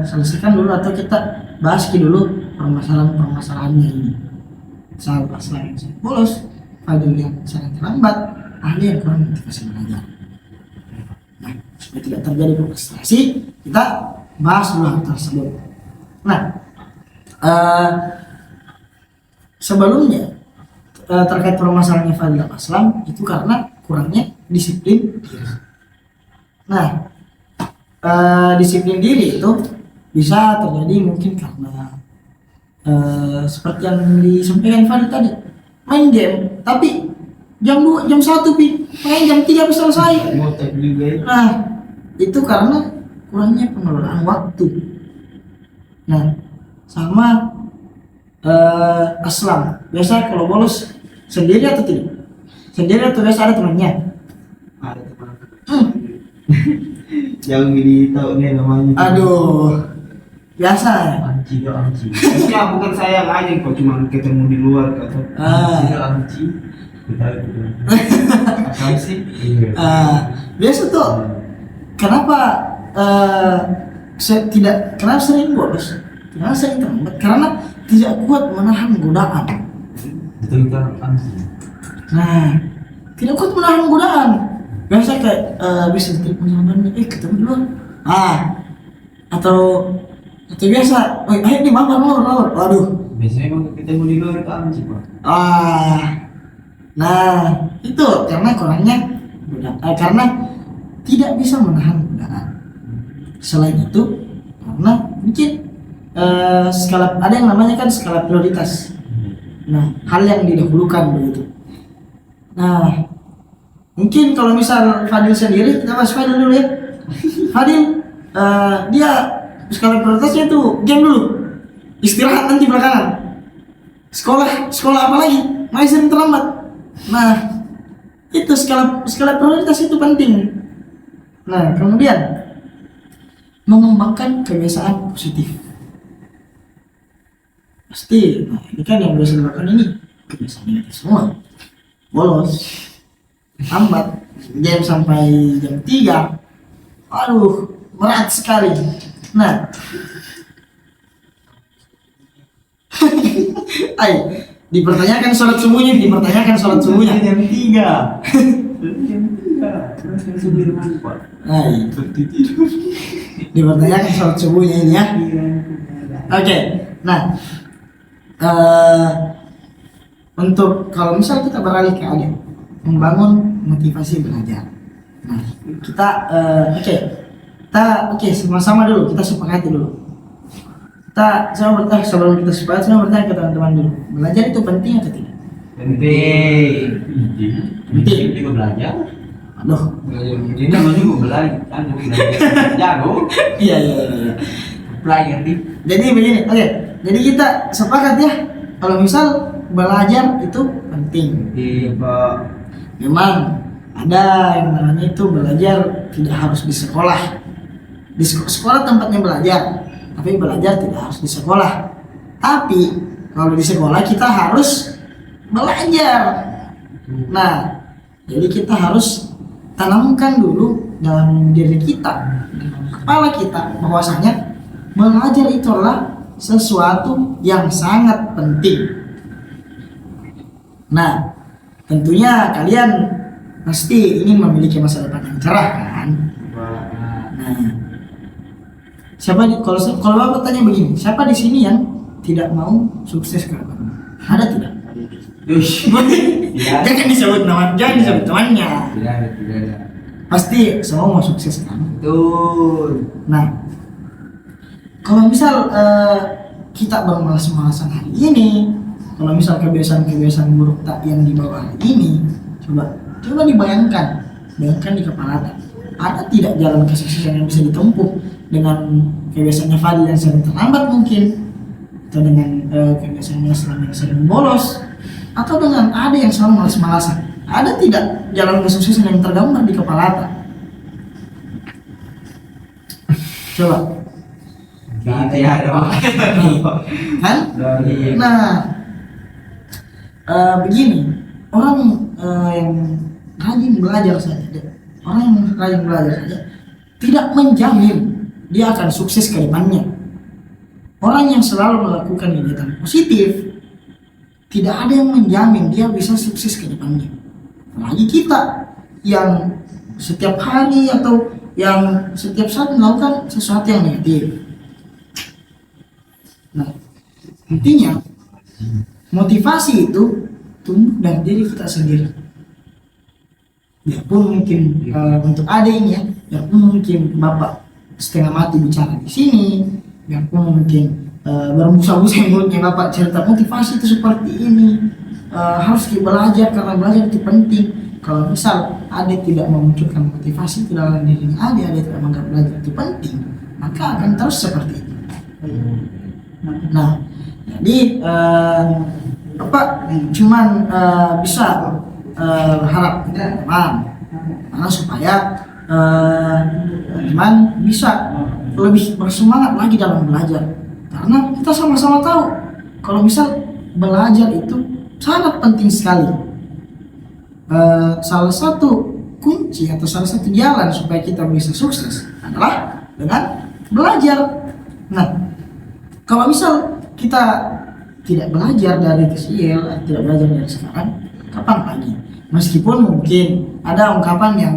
selesaikan dulu atau kita bahas dulu permasalahan-permasalahannya ini. Misal masalah yang bolos, Fadil yang sangat terlambat, ahli yang kurang motivasi belajar. Nah, supaya tidak terjadi prokrastinasi, kita bahas dulu hal tersebut. Nah, sebelumnya terkait permasalahannya Fadil dan Aslam itu karena kurangnya disiplin diri. Nah, disiplin diri itu bisa terjadi mungkin karena seperti yang disampaikan Fadil tadi, main game tapi jam 2, jam 1 main jam 3 bisa selesai. Nah, itu karena kurangnya pengelolaan waktu. Nah, sama Aslam, biasa kalau bolos sendiri atau tidak? Sendiri atau biasa ada temannya? Ada teman. Yang ini tahu nih namanya. Aduh, biasa ya? Anci. Ya bukan saya aja kok, cuma ketemu di luar atau Anci. Kita itu. Apa sih? Biasa tuh. Kenapa kenapa sering bolos? Kenapa sering terlambat? Karena tidak kuat menahan godaan. Betul kan Anci. Nah, tidak kuat menahan godaan. Biasa kayak bisa telepon sama temannya, ketemu dulu. Atau biasa, ayo nih mampir. Waduh. Biasanya kalau ketemu di luar itu Anci Pak. Nah itu karena kurangnya karena tidak bisa menahan godaan. Selain itu karena mungkin skala, ada yang namanya kan skala prioritas. Nah, hal yang didahulukan begitu. Nah, mungkin kalau misal Fadil sendiri, kita bahas Fadil dulu ya. Fadil dia skala prioritasnya tuh game dulu, istirahat nanti belakangan. Sekolah apa lagi? Masih sering terlambat. Nah, itu skala prioritas itu penting. Nah, kemudian mengembangkan kebiasaan positif. Pasti, nah ini kan yang udah dilakukan ini kebiasaan negatif semua. Bolos, lambat, game sampai jam 3. Aduh, berat sekali. Nah, dipertanyakan sholat subuhnya. Jam 3. Terus Sudirman Pak. Nah, iya. Seperti tidur. Dipertanyakan sholat subuhnya ini ya. Oke, nah untuk kalau misal kita beralih ke ADE, membangun motivasi belajar. Nah, kita oke, sama-sama dulu kita sepakati dulu. Sebelum kita sepakat, saya bertanya ke teman-teman dulu, belajar itu penting atau tidak? Penting. Penting juga belajar. Aduh, Kita mau juga belajar, kan belajar jago. iya. Player nih. Jadi begini, oke. Jadi kita sepakat ya, kalau misal belajar itu penting. Di Pak. Memang ada yang namanya itu belajar tidak harus di sekolah. Di sekolah tempatnya belajar, tapi belajar tidak harus di sekolah. Tapi kalau di sekolah kita harus belajar. Nah, jadi kita harus tanamkan dulu dalam diri kita, dalam kepala kita, bahwasanya belajar itu adalah sesuatu yang sangat penting. Nah, tentunya kalian pasti ingin memiliki masa depan yang cerah kan? Nah, kalau Bapak tanya begini, siapa di sini yang tidak mau sukses ke depan? Ada tidak? Jangan disebut temannya. tidak ada. Pasti semua mau sukses kan? Betul. Nah, kalau misal kita bermalas-malasan hari ini, kalau misal kebiasaan-kebiasaan buruk tak yang dibawa hari ini, coba bayangkan di kepala tak, ada tidak jalan kesuksesan yang bisa ditempuh dengan kebiasaannya Fadil yang sering terlambat mungkin, atau dengan kebiasaannya selama ini sering bolos, atau dengan ada yang selalu malas-malasan. Ada tidak jalan kesuksesan yang tergambar di kepala tak? Coba. Tidak ada. Kan? Nah, begini, orang yang rajin belajar saja, tidak menjamin dia akan sukses ke depannya. Orang yang selalu melakukan kegiatan positif, tidak ada yang menjamin dia bisa sukses ke depannya. Apalagi kita yang setiap hari atau yang setiap saat melakukan sesuatu yang negatif. Nah, intinya motivasi itu tumbuh dari diri kita sendiri. Biarpun mungkin untuk adiknya, biarpun mungkin Bapak setengah mati bicara di sini, biarpun mungkin berbusa-busa mulutnya Bapak cerita motivasi itu seperti ini, harus belajar karena belajar itu penting. Kalau misal adik tidak memunculkan motivasi itu dalam dirinya adik tidak menganggap belajar itu penting, maka akan terus seperti itu. Nah, jadi cuman bisa harap teman supaya teman bisa lebih bersemangat lagi dalam belajar, karena kita sama-sama tahu kalau misal belajar itu sangat penting sekali. Salah satu kunci atau salah satu jalan supaya kita bisa sukses adalah dengan belajar. Nah, kalau misal kita tidak belajar dari kecil, tidak belajar dari sekarang, kapan lagi? Meskipun mungkin ada ungkapan yang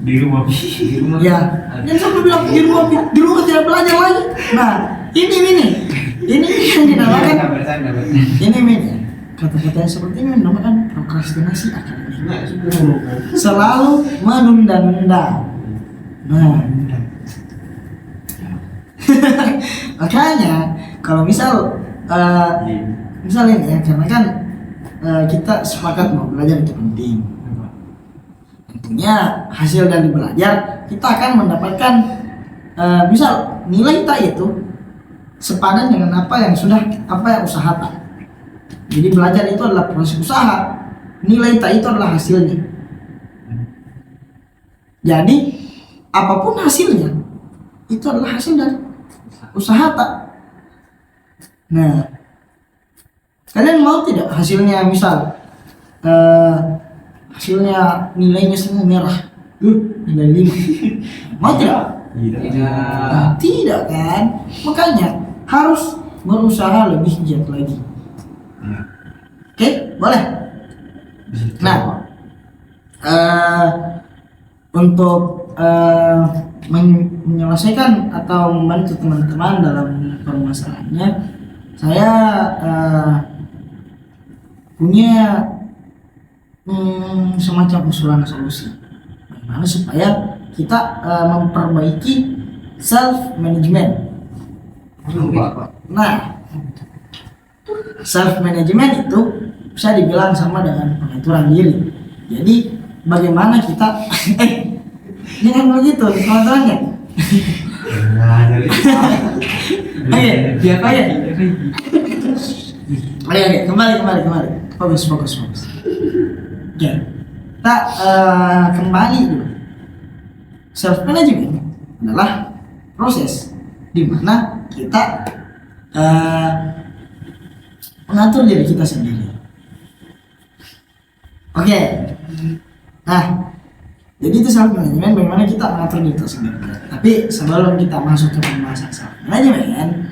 di rumah ya, yang sampai bilang di rumah tidak belajar lagi. Nah, ini yang dinamakan ini kata-kata seperti ini dinamakan prokrastinasi akademik. Selalu menunda-nunda. Nah, makanya kalau misal ini ya, karena kan kita sepakat mau belajar itu penting. Tentunya hasil dari belajar kita akan mendapatkan misal nilai kita itu sepadan dengan apa yang usahakan. Jadi belajar itu adalah proses usaha, nilai kita itu adalah hasilnya. Jadi apapun hasilnya itu adalah hasil dari usaha tak. Nah, kalian mau tidak hasilnya misal hasilnya nilainya semua merah, nilai 5, mau tidak? Nah, tidak kan? Makanya harus berusaha lebih giat lagi. Oke, boleh. Nah, eh, untuk menyelesaikan atau membantu teman-teman dalam permasalahannya, saya punya semacam usulan solusi bagaimana supaya kita memperbaiki self management. Nah, self management itu bisa dibilang sama dengan pengaturan diri. Jadi bagaimana kita jangan begitu pengaturannya. Oke, oke, kembali. Fokus. Oke, kita kembali dulu. Self management adalah proses di mana kita mengatur diri kita sendiri. Oke. Nah, jadi itu self management, bagaimana kita mengatur diri kita sendiri. Tapi sebelum kita masuk ke pembahasan self management,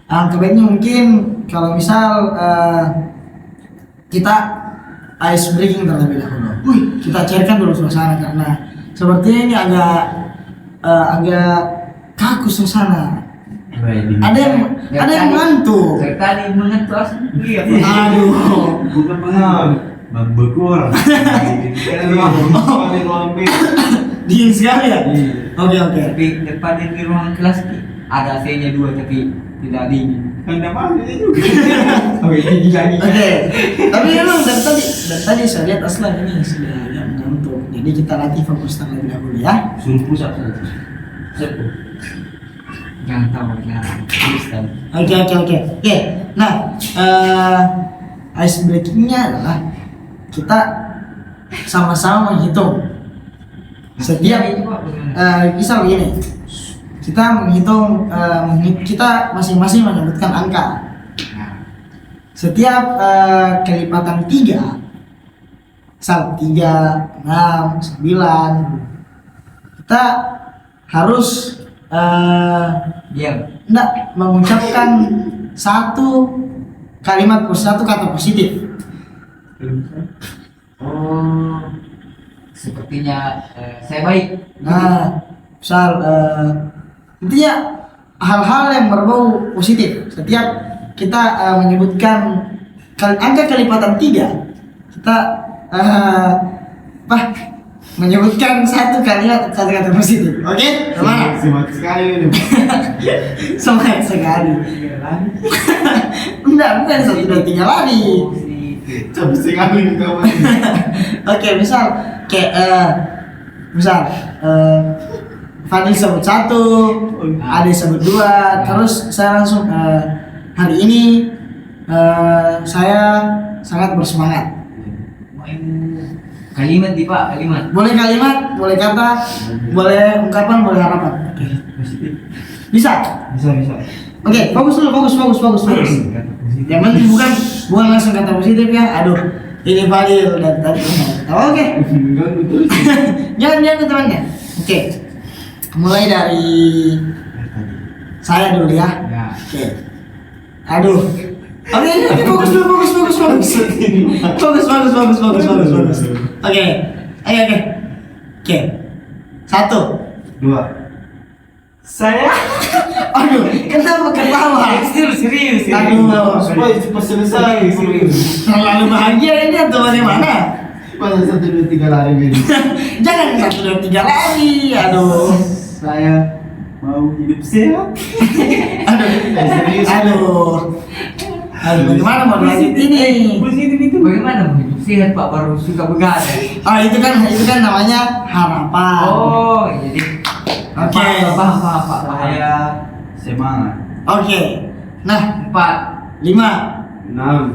kebaiknya mungkin kalau misal kita ice breaking terlebih dahulu. Kita cairkan dulu suasana karena sepertinya ini agak kaku suasana. Ada yang mengantuk. Tadi mengantuk asli. Aduh. Bukan membekur. Dingin sekali ya. Oke. Tapi depan di ruangan kelas ada AC-nya 2 tapi tidak dingin. Anda mana juga? Oke. Tapi memang dari tadi saya lihat Aslan ini sudah agak mengantuk. Jadi kita latih fokus terlebih dahulu ya. Suruh pusat saja. Jangan tahu ya. Oke. Nah, ice breakingnya adalah kita sama-sama menghitung. Setiap misal begini, kita menghitung, kita masing-masing menyebutkan angka. Setiap kelipatan 3, misal 3, 6, 9, kita harus Diam. mengucapkan satu kata positif. Oh, sepertinya saya baik. Nah, misal intinya hal-hal yang berbau positif. Setiap kita menyebutkan angka kelipatan 3, kita menyebutkan satu kata positif. Oke? Semangat. Semangat sekali ini. Semangat sekali. Bukan 1, 2, 3 lari. Capek sekali kawan. Oke, misal Fadil sebut 1, Ade sebut 2, terus saya langsung hari ini saya sangat bersemangat. Kalimat kalimat. Boleh kalimat, boleh kata, boleh ungkapan, boleh harapan. Oke. Bisa. Oke, fokus dulu. Yang penting bukan langsung kata positif ya. Aduh, ini Fadil dan tadi. Oke. Jangan temannya. Oke. Mulai dari saya dulu ya. Oke. Aduh. Oke, fokus dulu. Fokus. Oke. 1, 2. Saya. Aduh, kenapa ketawa? Serius. Aduh, Supaya cepat selesai. terlalu bahagia ini atau bagaimana? Pas 1, 2, 3 lari gini. Jangan 1, 2, 3 lari. Aduh. Saya mau hidup sehat. Aduh, bagaimana mau lanjut ini? Positif itu bagaimana mau hidup sehat Pak, baru suka begadang. Oh, itu kan namanya harapan. Oh, jadi Oke. Pak. Saya semangat. Oke. Nah, 4. 5. 6.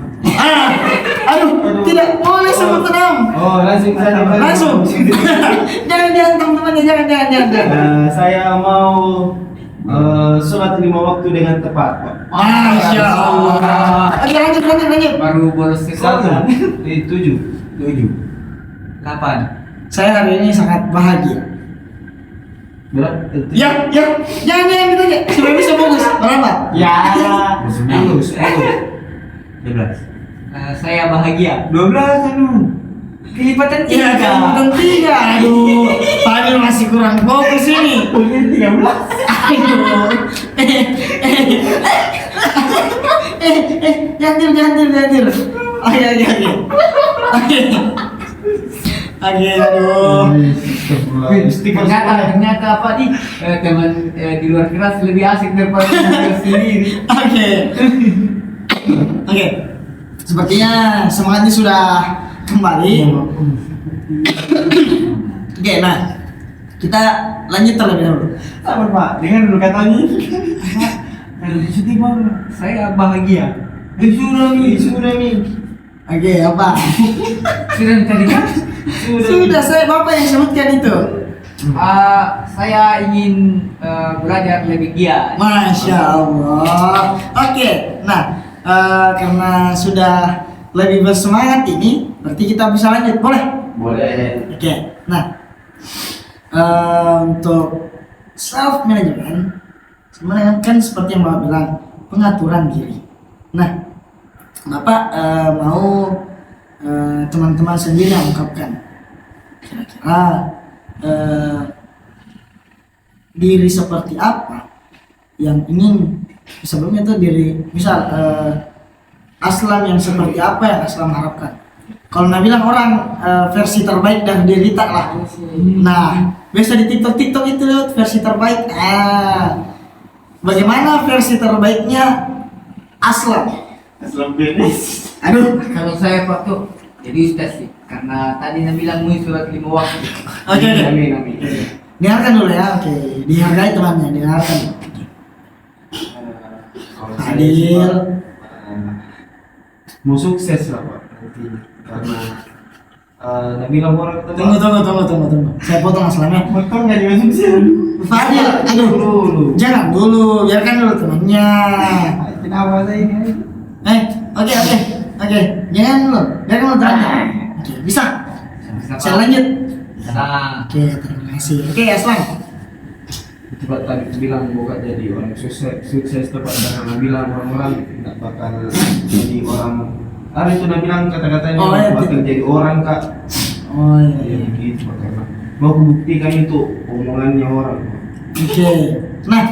Aduh, tidak boleh sebut 6. Oh, Langsung. Jangan dihantam temannya, jangan. Saya mau sholat 5 waktu dengan tepat, Pak. Masya Allah. Oke, lanjut. Baru bolos sekolah. 7. 8. Saya hari ini sangat bahagia. Berapa? Ya, jangan ditanya. Supaya bisa fokus. Berapa? Ya. 10. 11. Saya bahagia. 12 anu. kelipatan Iya, kelipatan 3. Aduh, Fadil masih kurang fokus ini. Mungkin 13. Aduh. Jangan. Oke, aduh. Ternyata apa nih teman di luar kelas lebih asik daripada di kelas sendiri. Oke. Sepertinya semangatnya sudah kembali. Oke, nah kita lanjut terlebih dahulu. Sabar Pak, dengar dulu katanya. Kalau sedih Bang, saya bahagia. Sudah nih. Oke, apa? Sudah tadi kan? Sudah saya Bapak yang sebutkan itu. Saya ingin belajar lebih giat. Masya Allah. Oke, nah karena sudah lebih bersemangat ini, berarti kita bisa lanjut, boleh? Boleh. Oke, nah untuk self management sebenarnya kan seperti yang Bapak bilang, pengaturan diri. Nah, Bapak mau teman-teman sendiri yang ungkapkan kira-kira diri seperti apa yang ingin sebelumnya itu diri, misal Aslam yang seperti apa yang Aslam harapkan. Kalau Nabi bilang orang versi terbaik dari diri tak lah. Nah, biasa di TikTok itu lihat versi terbaik. Bagaimana versi terbaiknya Aslam? Beres. Aduh. Kalau saya Pak tuh jadi ustaz sih, karena tadi Nabi bilang mau surat 5 waktu. Oke. Amin. Dengarkan dulu ya. Oke, dihargai temannya, dengarkan. Adil. Mau sukses lah Pak nanti, karena Nabi bilang orang itu Tunggu. Saya potong Aslamnya. potong nggak juga sukses. Fadil, aduh. Dulu. Jangan dulu, biarkan dulu temannya. Kenapa saya ini? Oke. Jangan dulu, biarkan dulu temannya. Oke, bisa. Saya lanjut. Nah, Oke, terima kasih. Oke, Aslam. Coba tadi bilang bukan jadi orang sukses tepat karena bilang orang-orang nggak bakal jadi orang. Ada itu udah bilang kata-katanya Oh, iya, bakal jadi orang Kak. Oh Ya iya. gitu karena mau buktikan itu omongannya orang. Oke. Nah,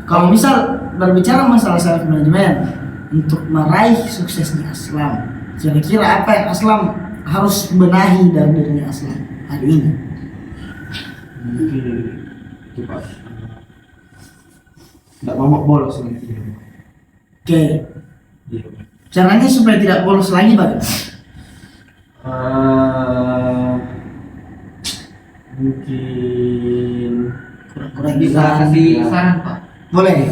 kalau misal berbicara masalah self management untuk meraih suksesnya Aslam, kira-kira apa yang Aslam harus benahi dari dirinya Aslam hari ini? Mungkin itu Pak. Nggak mau bolos nanti. Oke. Iya. Caranya supaya tidak bolos lagi bagaimana? Mungkin Kurang-kurang bisa kasih saran Pak. Boleh.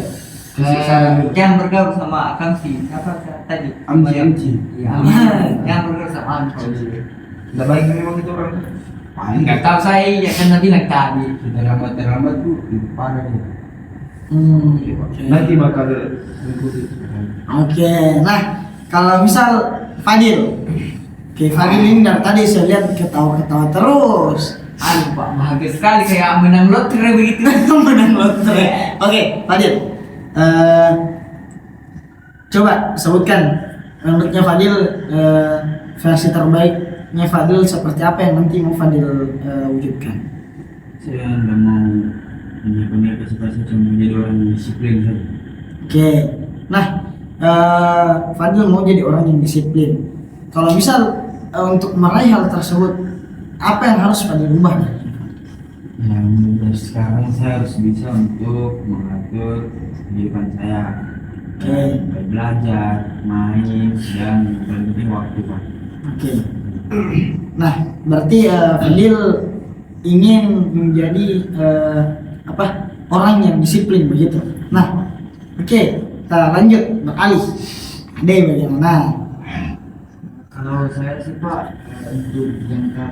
Jangan bergaul sama Kamsi. Apa tadi? Amci. Iya, jangan bergaul sama Amci. Nggak baik memang itu orang. Nggak tahu saya ya kan Nabi bilang tadi. Terlambat tuh parah ya. Oke. Nanti bakal mengikuti. Oke. Nah, kalau misal Fadil, Fadil ini dari tadi saya lihat ketawa-ketawa terus. Aduh Pak, bahagia sekali kayak menang lotre begitu. Menang lotre. Oke, Fadil. Coba sebutkan menurutnya Fadil versi terbaiknya Fadil seperti apa yang nanti mau Fadil wujudkan. Saya nggak mau punya kesempatan cuma menjadi orang yang disiplin saja. Oke. Nah, Fadil mau jadi orang yang disiplin. Kalau misal untuk meraih hal tersebut, apa yang harus Fadil ubah? Ya, mulai sekarang saya harus bisa untuk mengatur kehidupan saya. Oke. Belajar, main, dan yang penting waktu Pak. Oke. Nah, berarti Fadil ingin menjadi orang yang disiplin begitu. Nah, oke, kita lanjut beralih. Ade bagaimana? Kalau saya sih Pak untuk jangka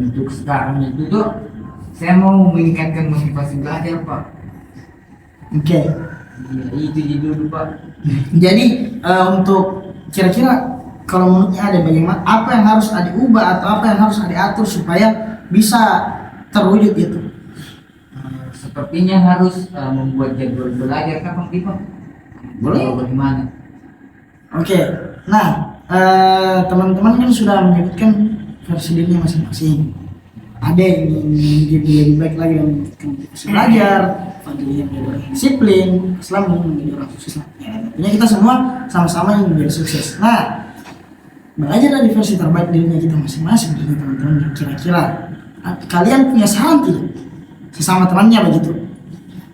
untuk sekarang itu tuh saya mau meningkatkan motivasi belajar Pak. Oke. Ya, itu dulu Pak. Jadi untuk kira-kira kalau menurutnya ada bagaimana apa yang harus diubah atau apa yang harus diatur supaya bisa terwujud itu? Sepertinya harus membuat jadwal belajar kapan Pak? Boleh. Bagaimana? Oke. Nah, teman-teman kan sudah menyebutkan versi dirinya masing-masing. Ada yang ingin jadi lebih baik lagi dan bisa belajar, Fadil yang menjadi orang disiplin, Islam yang menjadi orang sukses. Ya, tentunya kita semua sama-sama ingin menjadi sukses. Nah, belajar dari versi terbaik dirinya kita masing-masing, jadi teman-teman. Kira-kira kalian punya saran tidak sesama temannya begitu?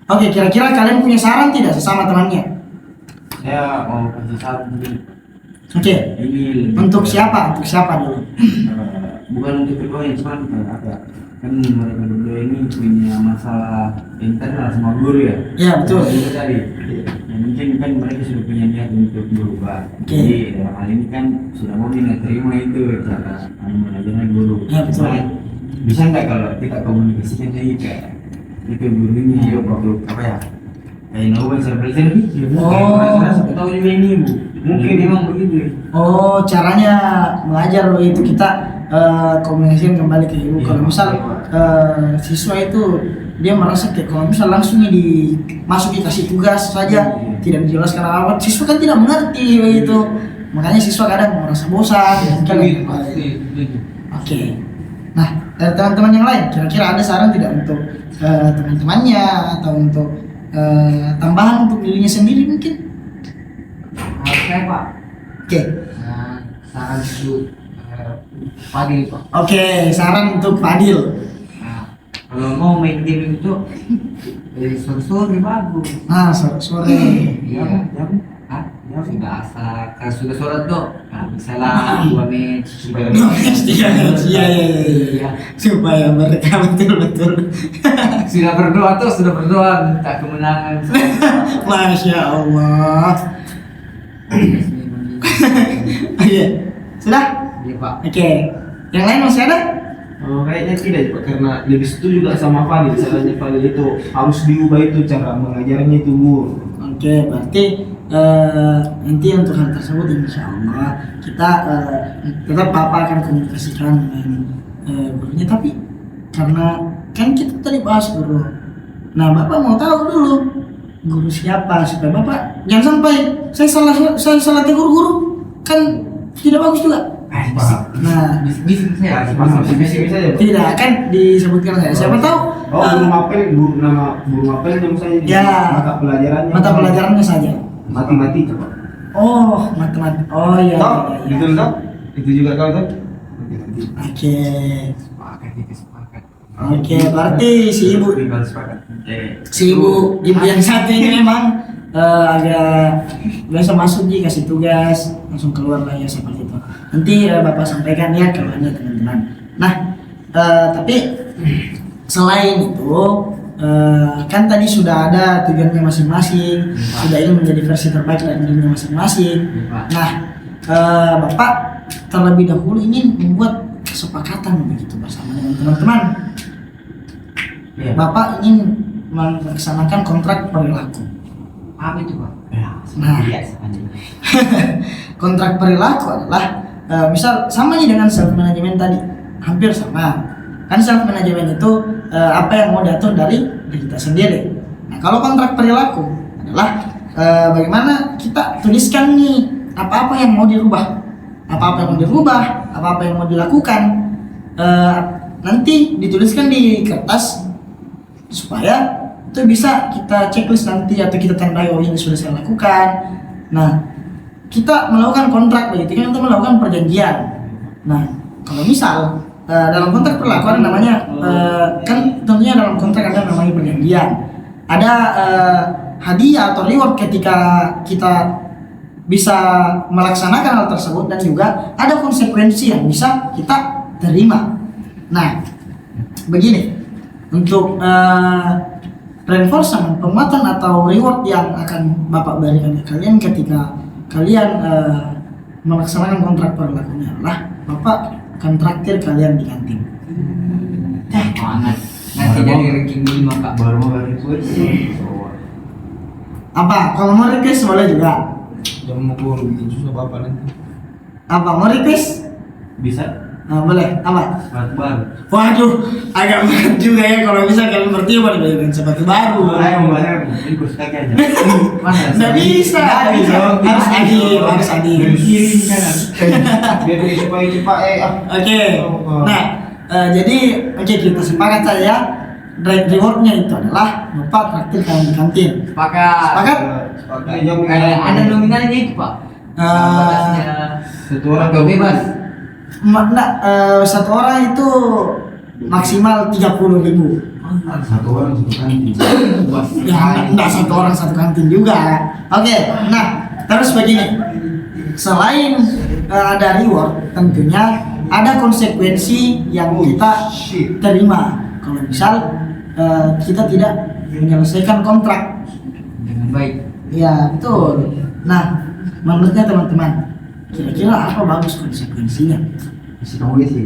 Oke, kira-kira kalian punya saran tidak sesama temannya? Saya mau kasih saran mungkin. Oke, Ini lebih untuk ke- siapa? Untuk siapa dulu? bukan untuk kedua yang cuma apa ya, kan mereka berdua ini punya masalah internal sama guru ya. Ya, betul. Itu tadi. Ya, mungkin kan mereka sudah punya niat untuk berubah. Oke. Jadi dalam hal ini kan sudah mau terima itu cara mengajarnya guru. Ya, betul. Cuman, bisa nggak kalau kita komunikasikan lagi ke itu gurunya untuk apa ya? Kayak Nobel saya belajar nih. Oh. Saya tahu juga ini bu. Mungkin memang begitu. Ya. Oh, caranya mengajar itu kita komunikasikan kembali ke ibu. Iya, Kalau misal siswa itu dia merasa kayak kalau misal langsungnya dimasuki kasih tugas saja, Iya. tidak dijelaskan awal, siswa kan tidak mengerti begitu. Makanya siswa kadang merasa bosan. Oke. Nah, dari teman-teman yang lain, kira-kira ada saran tidak untuk teman-temannya atau untuk tambahan untuk dirinya sendiri mungkin? Saya Pak, Oke. saran untuk Fadil Pak. Oke, saran untuk Fadil. Nah, kalau mau main game itu dari sore-sore bagus. Nah, sore. Iya. Hah? Sudah asal, kalau sudah sholat tuh, nah, misalnya 2 match supaya Iya. Supaya mereka betul-betul. sudah berdoa minta kemenangan. Masya Allah. Iya. Sudah? Iya Pak. Oke. Yang lain masih ada? Oh, kayaknya tidak Pak, karena lebih setuju juga sama Fadil. Salahnya Fadil itu harus diubah itu cara mengajarnya itu Bu. Oke, berarti nanti untuk hal tersebut insya Allah kita tetap Bapak akan komunikasikan dengan gurunya, tapi karena kan kita tadi bahas guru. Nah, Bapak mau tahu dulu guru siapa supaya Bapak jangan sampai saya salah tegur guru, kan tidak bagus juga. Nah, Bising saya. Bisik saja Bu. tidak akan disebutkan saya. Siapa tahu Oh, guru mapel, nama guru mapel yang saya Ya. mata pelajarannya. mata pelajarannya saja. Matematika Pak. Oh, matematika. Oh iya. Tahu? iya, iya. Betul tahu? Itu juga kau tahu? Oke. Sepakat itu sepakat. Oke, berarti si ibu Tinggal sepakat. ibu yang satu ini memang agak biasa masuk kasih tugas langsung keluar lah ya seperti itu. Nanti Bapak sampaikan ya kalau ada teman-teman. Nah, tapi selain itu kan tadi sudah ada tujuannya masing-masing, sudah ingin menjadi versi terbaik dari dirinya masing-masing. Nah, Bapak terlebih dahulu ingin membuat kesepakatan begitu bersama dengan teman-teman. Iya. Bapak ingin melaksanakan kontrak perilaku. Apa itu Pak? Nah, kontrak perilaku adalah misal sama nih dengan self management tadi, hampir sama. Kan self management itu apa yang mau diatur dari diri kita sendiri. Nah, kalau kontrak perilaku adalah bagaimana kita tuliskan nih apa-apa yang mau dirubah, apa-apa yang mau dilakukan, nanti dituliskan di kertas supaya itu bisa kita checklist nanti atau kita tandai oh ini sudah saya lakukan. Nah, kita melakukan kontrak begitu kan, kita melakukan perjanjian. Nah, kalau misal dalam kontrak perlakuan namanya kan tentunya dalam kontrak ada namanya perjanjian. Ada hadiah atau reward ketika kita bisa melaksanakan hal tersebut dan juga ada konsekuensi yang bisa kita terima. Nah, begini untuk reinforcement, penguatan atau reward yang akan Bapak berikan ke kalian ketika kalian melaksanakan kontrak perlakuannya adalah Bapak akan traktir kalian di kantin. Banget. Nanti jadi ranking 5 Kak. Baru mau request. Apa? Kalau mau request boleh juga. Jangan mau bikin susah Bapak nanti. Apa mau request? Bisa? Boleh, apa? sepatu baru. Waduh, agak berat juga ya kalau bisa kalian bertiga dengan sepatu baru. Saya mau bayar, ikut kaki aja. Nggak bisa, harus adil. Kirim kan. Biar supaya cepat Oke, nah jadi kita sepakat saja rewardnya itu adalah lupa traktir kalian di kantin. Sepakat? Ada nominalnya itu Pak. Batasnya Satu orang atau bebas. Satu orang itu maksimal 30.000. Satu orang satu kantin. Ya, enggak satu orang satu kantin juga. Oke, nah terus begini. Selain ada reward, tentunya ada konsekuensi yang kita terima. Kalau misal kita tidak menyelesaikan kontrak Dengan baik. ya, betul. Nah, menurutnya teman-teman, kira-kira apa bagus konsekuensinya? Isi kamu isi.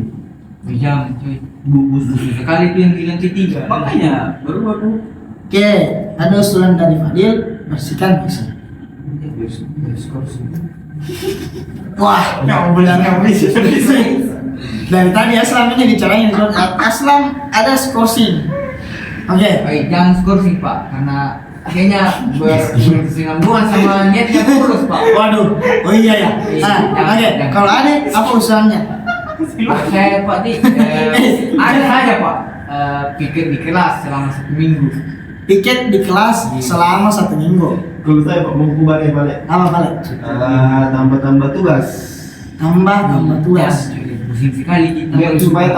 Jangan cuy. Busuk sekali tuh yang bilang ketiga. Makanya baru. Oke, ada usulan dari Fadil, bersihkan bisa. Wah, kamu bilang kamu bisa. Dari tadi Aslam ini bicarain Aslam ada skorsing. Oke. Baik, jangan skorsing Pak, karena kayaknya berkesinambungan sama niatnya kurus Pak. Waduh, oh iya ya. Nah, oke. Kalau ada apa usulannya? Pak, saya Pak ada saja Pak. Pikir di kelas selama 1 minggu. Piket di kelas selama 1 minggu. Kalau saya Pak mau balik. Apa balik? Tambah tugas. Tambah tugas. Ya, pusing sekali kita. Biar supaya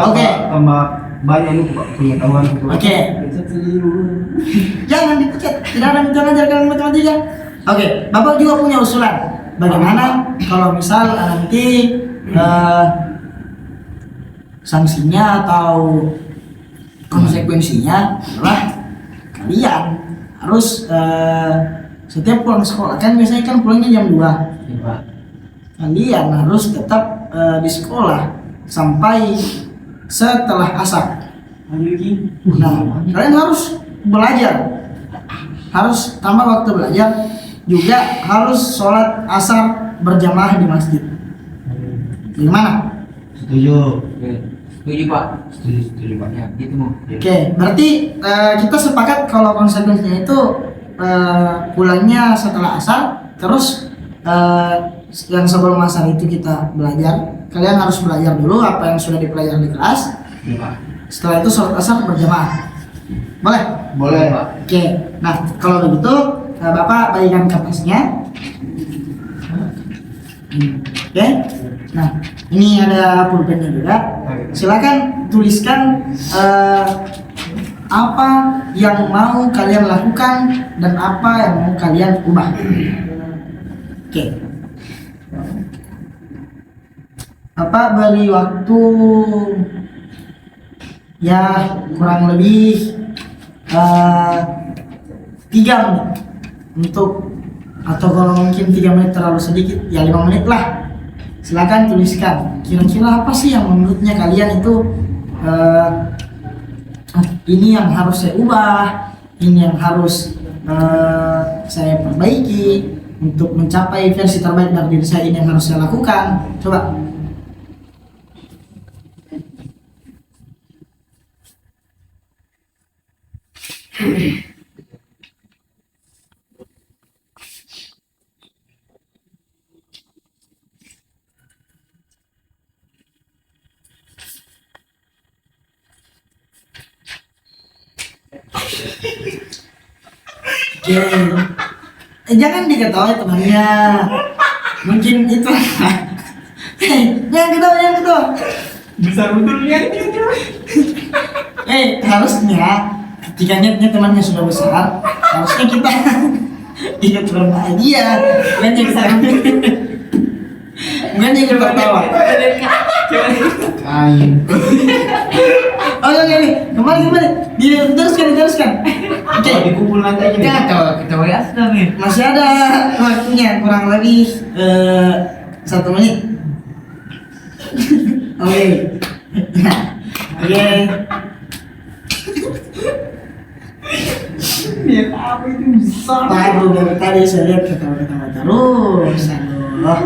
tambah banyak lu Pak pengetahuan. Oke. Jangan dipecat. Tidak ada yang mengajarkan matematika. Oke, Bapak juga punya usulan. Bagaimana kalau misal nanti sanksinya atau konsekuensinya adalah kalian harus setiap pulang sekolah, kan biasanya kan pulangnya jam 2. Kalian harus tetap di sekolah sampai setelah asar. Nah, kalian harus belajar, harus tambah waktu belajar, juga harus sholat asar berjamaah di masjid. Gimana? Setuju. Setuju Pak. Setuju Pak. Ya, gitu mau. Oke, berarti kita sepakat kalau konsekuensinya itu pulangnya setelah asar, terus yang sebelum asar itu kita belajar. Kalian harus belajar dulu apa yang sudah dipelajari di kelas. Setelah itu sholat asar berjamaah. Boleh? Boleh. Pak. Oke, nah kalau begitu Bapak bagikan kertasnya. Oke, nah ini ada pulpennya juga. Silakan tuliskan apa yang mau kalian lakukan dan apa yang mau kalian ubah. Oke. Bapak beri waktu ya kurang lebih 3 menit untuk, atau kalau mungkin 3 menit terlalu sedikit ya 5 menit lah. Silakan tuliskan kira-kira apa sih yang menurutnya kalian itu ini yang harus saya ubah, ini yang harus saya perbaiki untuk mencapai versi terbaik dari diri saya, ini yang harus saya lakukan. Coba. Jangan diketahui temannya. Mungkin itu. Jangan ketawa. Besar betul lihat. Harusnya ketika niatnya temannya sudah besar, harusnya kita ikut berbahagia. Bukan kita tertawa. Oke, kembali. Diteruskan. Oke. Dikumpul nanti aja. Jangan ketawa ya sudah nih. Masih ada waktunya kurang lebih 1 menit. Oke. Lihat apa itu besar. Waduh, dari tadi saya lihat ketawa-ketawa terus. Aduh.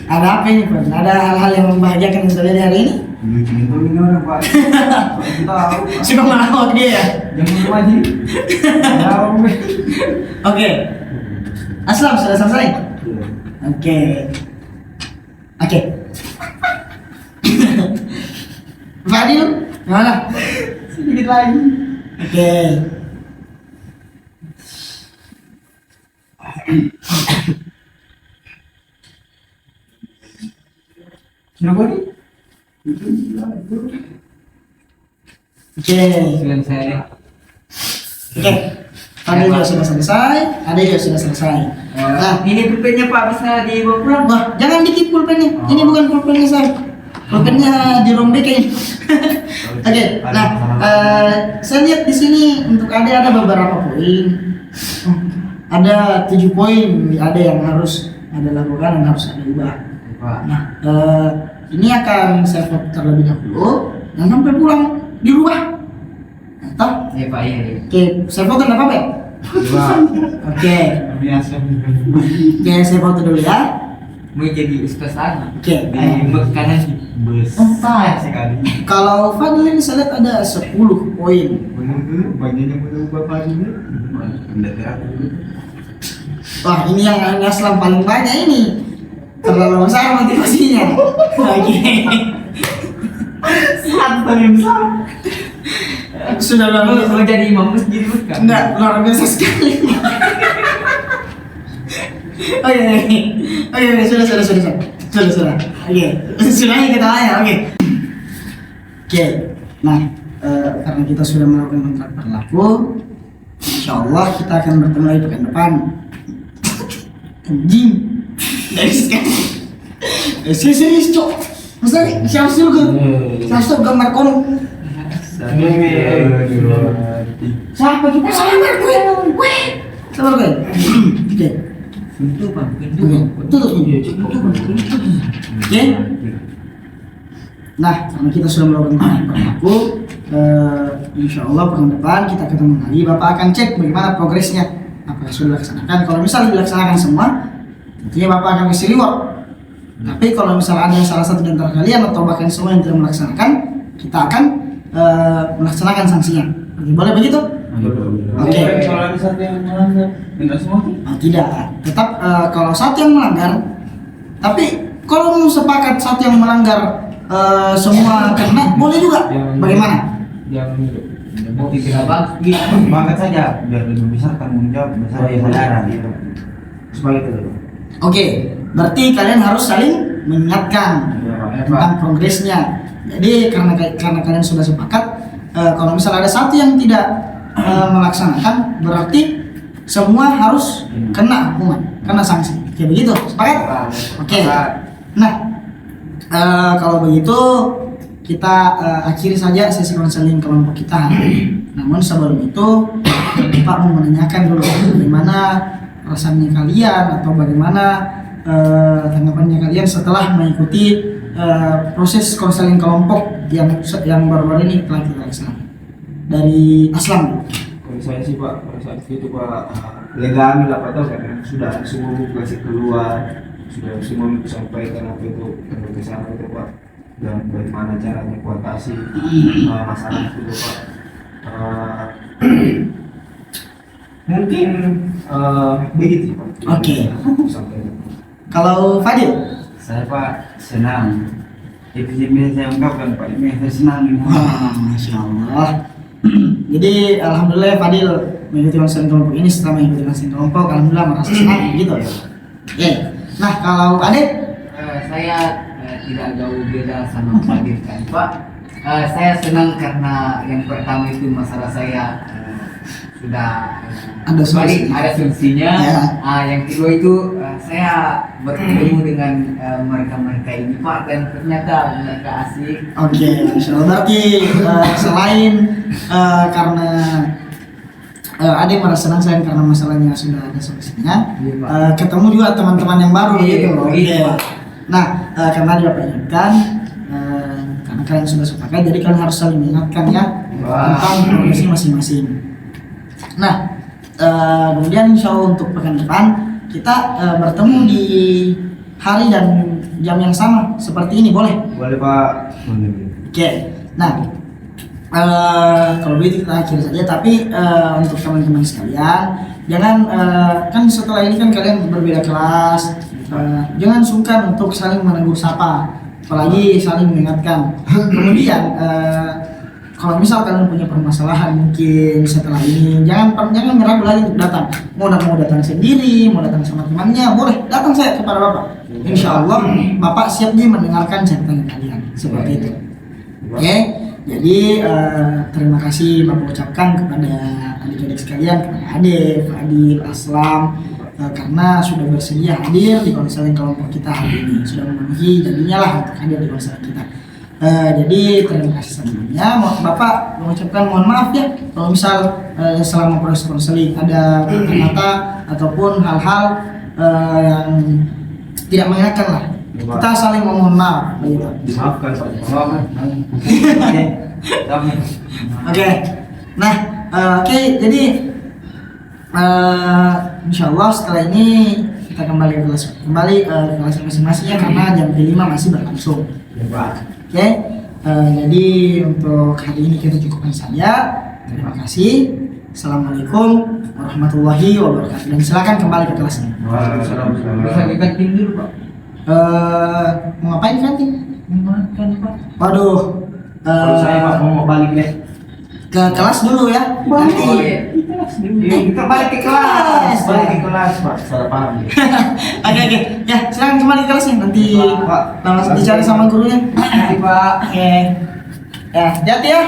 Ada apa ini Pak? Ada hal-hal yang membahagiakan yang terjadi hari ini? Lucu itu ini orang Pak. Kita tahu. Suka melawak dia ya? Jangan lupa aja. Tahu. Oke. Aslam sudah selesai? Oke. Oke. Fadil, gimana? Sedikit lagi. Oke. Kenapa nih? Oke. Selain saya Oke. Fadil juga sudah selesai, Ade juga sudah selesai. Nah, ini pulpennya Pak bisa dibawa pulang. wah, jangan dikip pulpennya. Ini bukan pulpennya saya. Pulpennya dirobek kayaknya. Oke. Nah, saya lihat di sini untuk Ade ada beberapa poin. Ada 7 poin Ade yang harus Ade lakukan dan harus Ade ubah. Pak. Nah, ini akan saya vote terlebih dahulu dan sampai pulang dirubah. Atau Ya Pak ya. oke, saya foto nggak apa-apa ya? Oke, Biasa. oke saya foto dulu ya. Mau jadi ustaz lagi. Oke, Di makanan Besar sekali. kalau Fadil ini saya lihat ada 10 poin. Banyaknya berubah pagi ini. Tidak teratur. Wah, ini yang Aslam paling banyak ini. Terlalu besar motivasinya. Oke. Santai yang besar. Sudah luar biasa. Mau jadi imam masjid bukan? Enggak, luar biasa sekali. Oke, sudah. Oke, sudah ini kita tanya. Oke. Nah, karena kita sudah melakukan kontrak berlaku, insya Allah kita akan bertemu lagi pekan depan. Anjing. Dari sekarang. Serius, Cok. Maksudnya, siapa sih lu kan? Siapa gambar kono? Siapa kita? Sabar gue. Sabar gue. Oke. Bentuk Pak, Tutup. Oke. Nah, karena kita sudah melakukan kontrak berlaku, insya Allah pekan depan kita ketemu lagi. Bapak akan cek bagaimana progresnya, apakah sudah dilaksanakan. Kalau misalnya dilaksanakan semua, tentunya Bapak akan kasih reward. Tapi kalau misalnya ada salah satu di antara kalian atau bahkan semua yang tidak melaksanakan, kita akan melaksanakan sanksinya. Boleh begitu? Oke. Kalau ada satu yang melanggar, tidak semua. Tidak. Tetap kalau satu yang melanggar, tapi kalau mau sepakat satu yang melanggar semua kena, boleh juga. Bagaimana? mau tidak bagi. Semangat saja biar lebih besar tanggung jawab besar ya saudara. Sebagai itu. Oke, berarti kalian harus saling mengingatkan tentang progresnya. Jadi karena kalian sudah sepakat, kalau misalnya ada satu yang tidak melaksanakan, berarti semua harus kena hukuman, kena sanksi. Oke, begitu. Sepakat? Oke. Nah, kalau begitu kita akhiri saja sesi konseling kelompok kita hari ini. Namun sebelum itu, Pak mau menanyakan dulu bagaimana rasanya kalian atau bagaimana tanggapannya kalian setelah mengikuti proses konseling kelompok yang baru-baru ini telah kita laksanakan. Dari Aslam. Kalau saya sih Pak, pada saat itu Pak lega ambil apa tahu karena sudah semua buku kasih keluar, sudah semua buku sampaikan apa itu kesan itu Pak, dan bagaimana caranya kuatasi masalah itu Pak. Mungkin begitu Pak. Oke. Sampaikan. Kalau Fadil? Saya Pak senang. Itu yang saya ungkapkan Pak, ini saya senang ini. Wah, Masya Allah. Jadi alhamdulillah Fadil mengikuti konseling kelompok ini. Setelah mengikuti konseling kelompok, alhamdulillah merasa senang gitu ya. Oke. Nah, kalau Adit? Saya tidak jauh beda sama Fadil kan Pak. Saya senang karena yang pertama itu masalah saya sudah Ada solusinya. ada solusinya. Ya. Yang kedua itu saya bertemu dengan mereka-mereka ini Pak, dan ternyata mereka asik. Oke, Masya Allah. Berarti selain karena Adit merasa senang selain karena masalahnya sudah ada solusinya, Iya, Pak. ketemu juga teman-teman yang baru Iya, gitu. Oke. iya, Pak. Nah, karena dia Bapak ingatkan, karena kalian sudah sepakat, jadi kalian harus saling mengingatkan ya tentang progresnya masing-masing. Nah, kemudian insya Allah untuk pekan depan kita bertemu di hari dan jam yang sama seperti ini boleh? Boleh Pak. Boleh. Oke. Nah, kalau begitu kita akhiri saja. Tapi untuk teman-teman sekalian, jangan kan setelah ini kan kalian berbeda kelas, jangan sungkan untuk saling menegur sapa, apalagi saling mengingatkan. Kemudian kalau misal kalian punya permasalahan mungkin setelah ini, jangan ragu lagi untuk datang. Mau datang sendiri, mau datang sama temannya, boleh datang saya kepada Bapak. Insya Allah Bapak siap nih mendengarkan ceritanya kalian seperti itu. Oke, jadi terima kasih Bapak ucapkan kepada adik-adik sekalian, kepada Ade, Fadil, Aslam, karena sudah bersedia hadir di konseling kelompok kita hari ini, sudah memenuhi janjinya lah untuk hadir di konseling kita. Jadi terima kasih sebelumnya. Bapak mengucapkan mohon maaf ya kalau misal selama proses konseling ada kata-kata ataupun hal-hal yang tidak mengenakan lah. Kita saling memohon maaf begitu. Dimaafkan Pak. Oke. Nah, oke, jadi insya Allah setelah ini kita kembali ke kelas masing-masing ya, karena jam 5 masih berlangsung. Oke, jadi untuk hari ini kita cukupkan saja. Terima kasih. Assalamualaikum warahmatullahi wabarakatuh. Dan silakan kembali ke kelasnya. Bisa dikantin dulu Pak. Mau ngapain kantin? Makan Pak. Waduh, Kalau saya Pak mau balik deh. ke kelas dulu ya. Nanti. Kita balik ke kelas. Balik ke kelas Pak. Salah paham ya. Oke, ya silakan kembali ke kelasnya. Nanti Pak. langsung dicari sama gurunya. Terima Pak. Oke, ya hati-hati ya.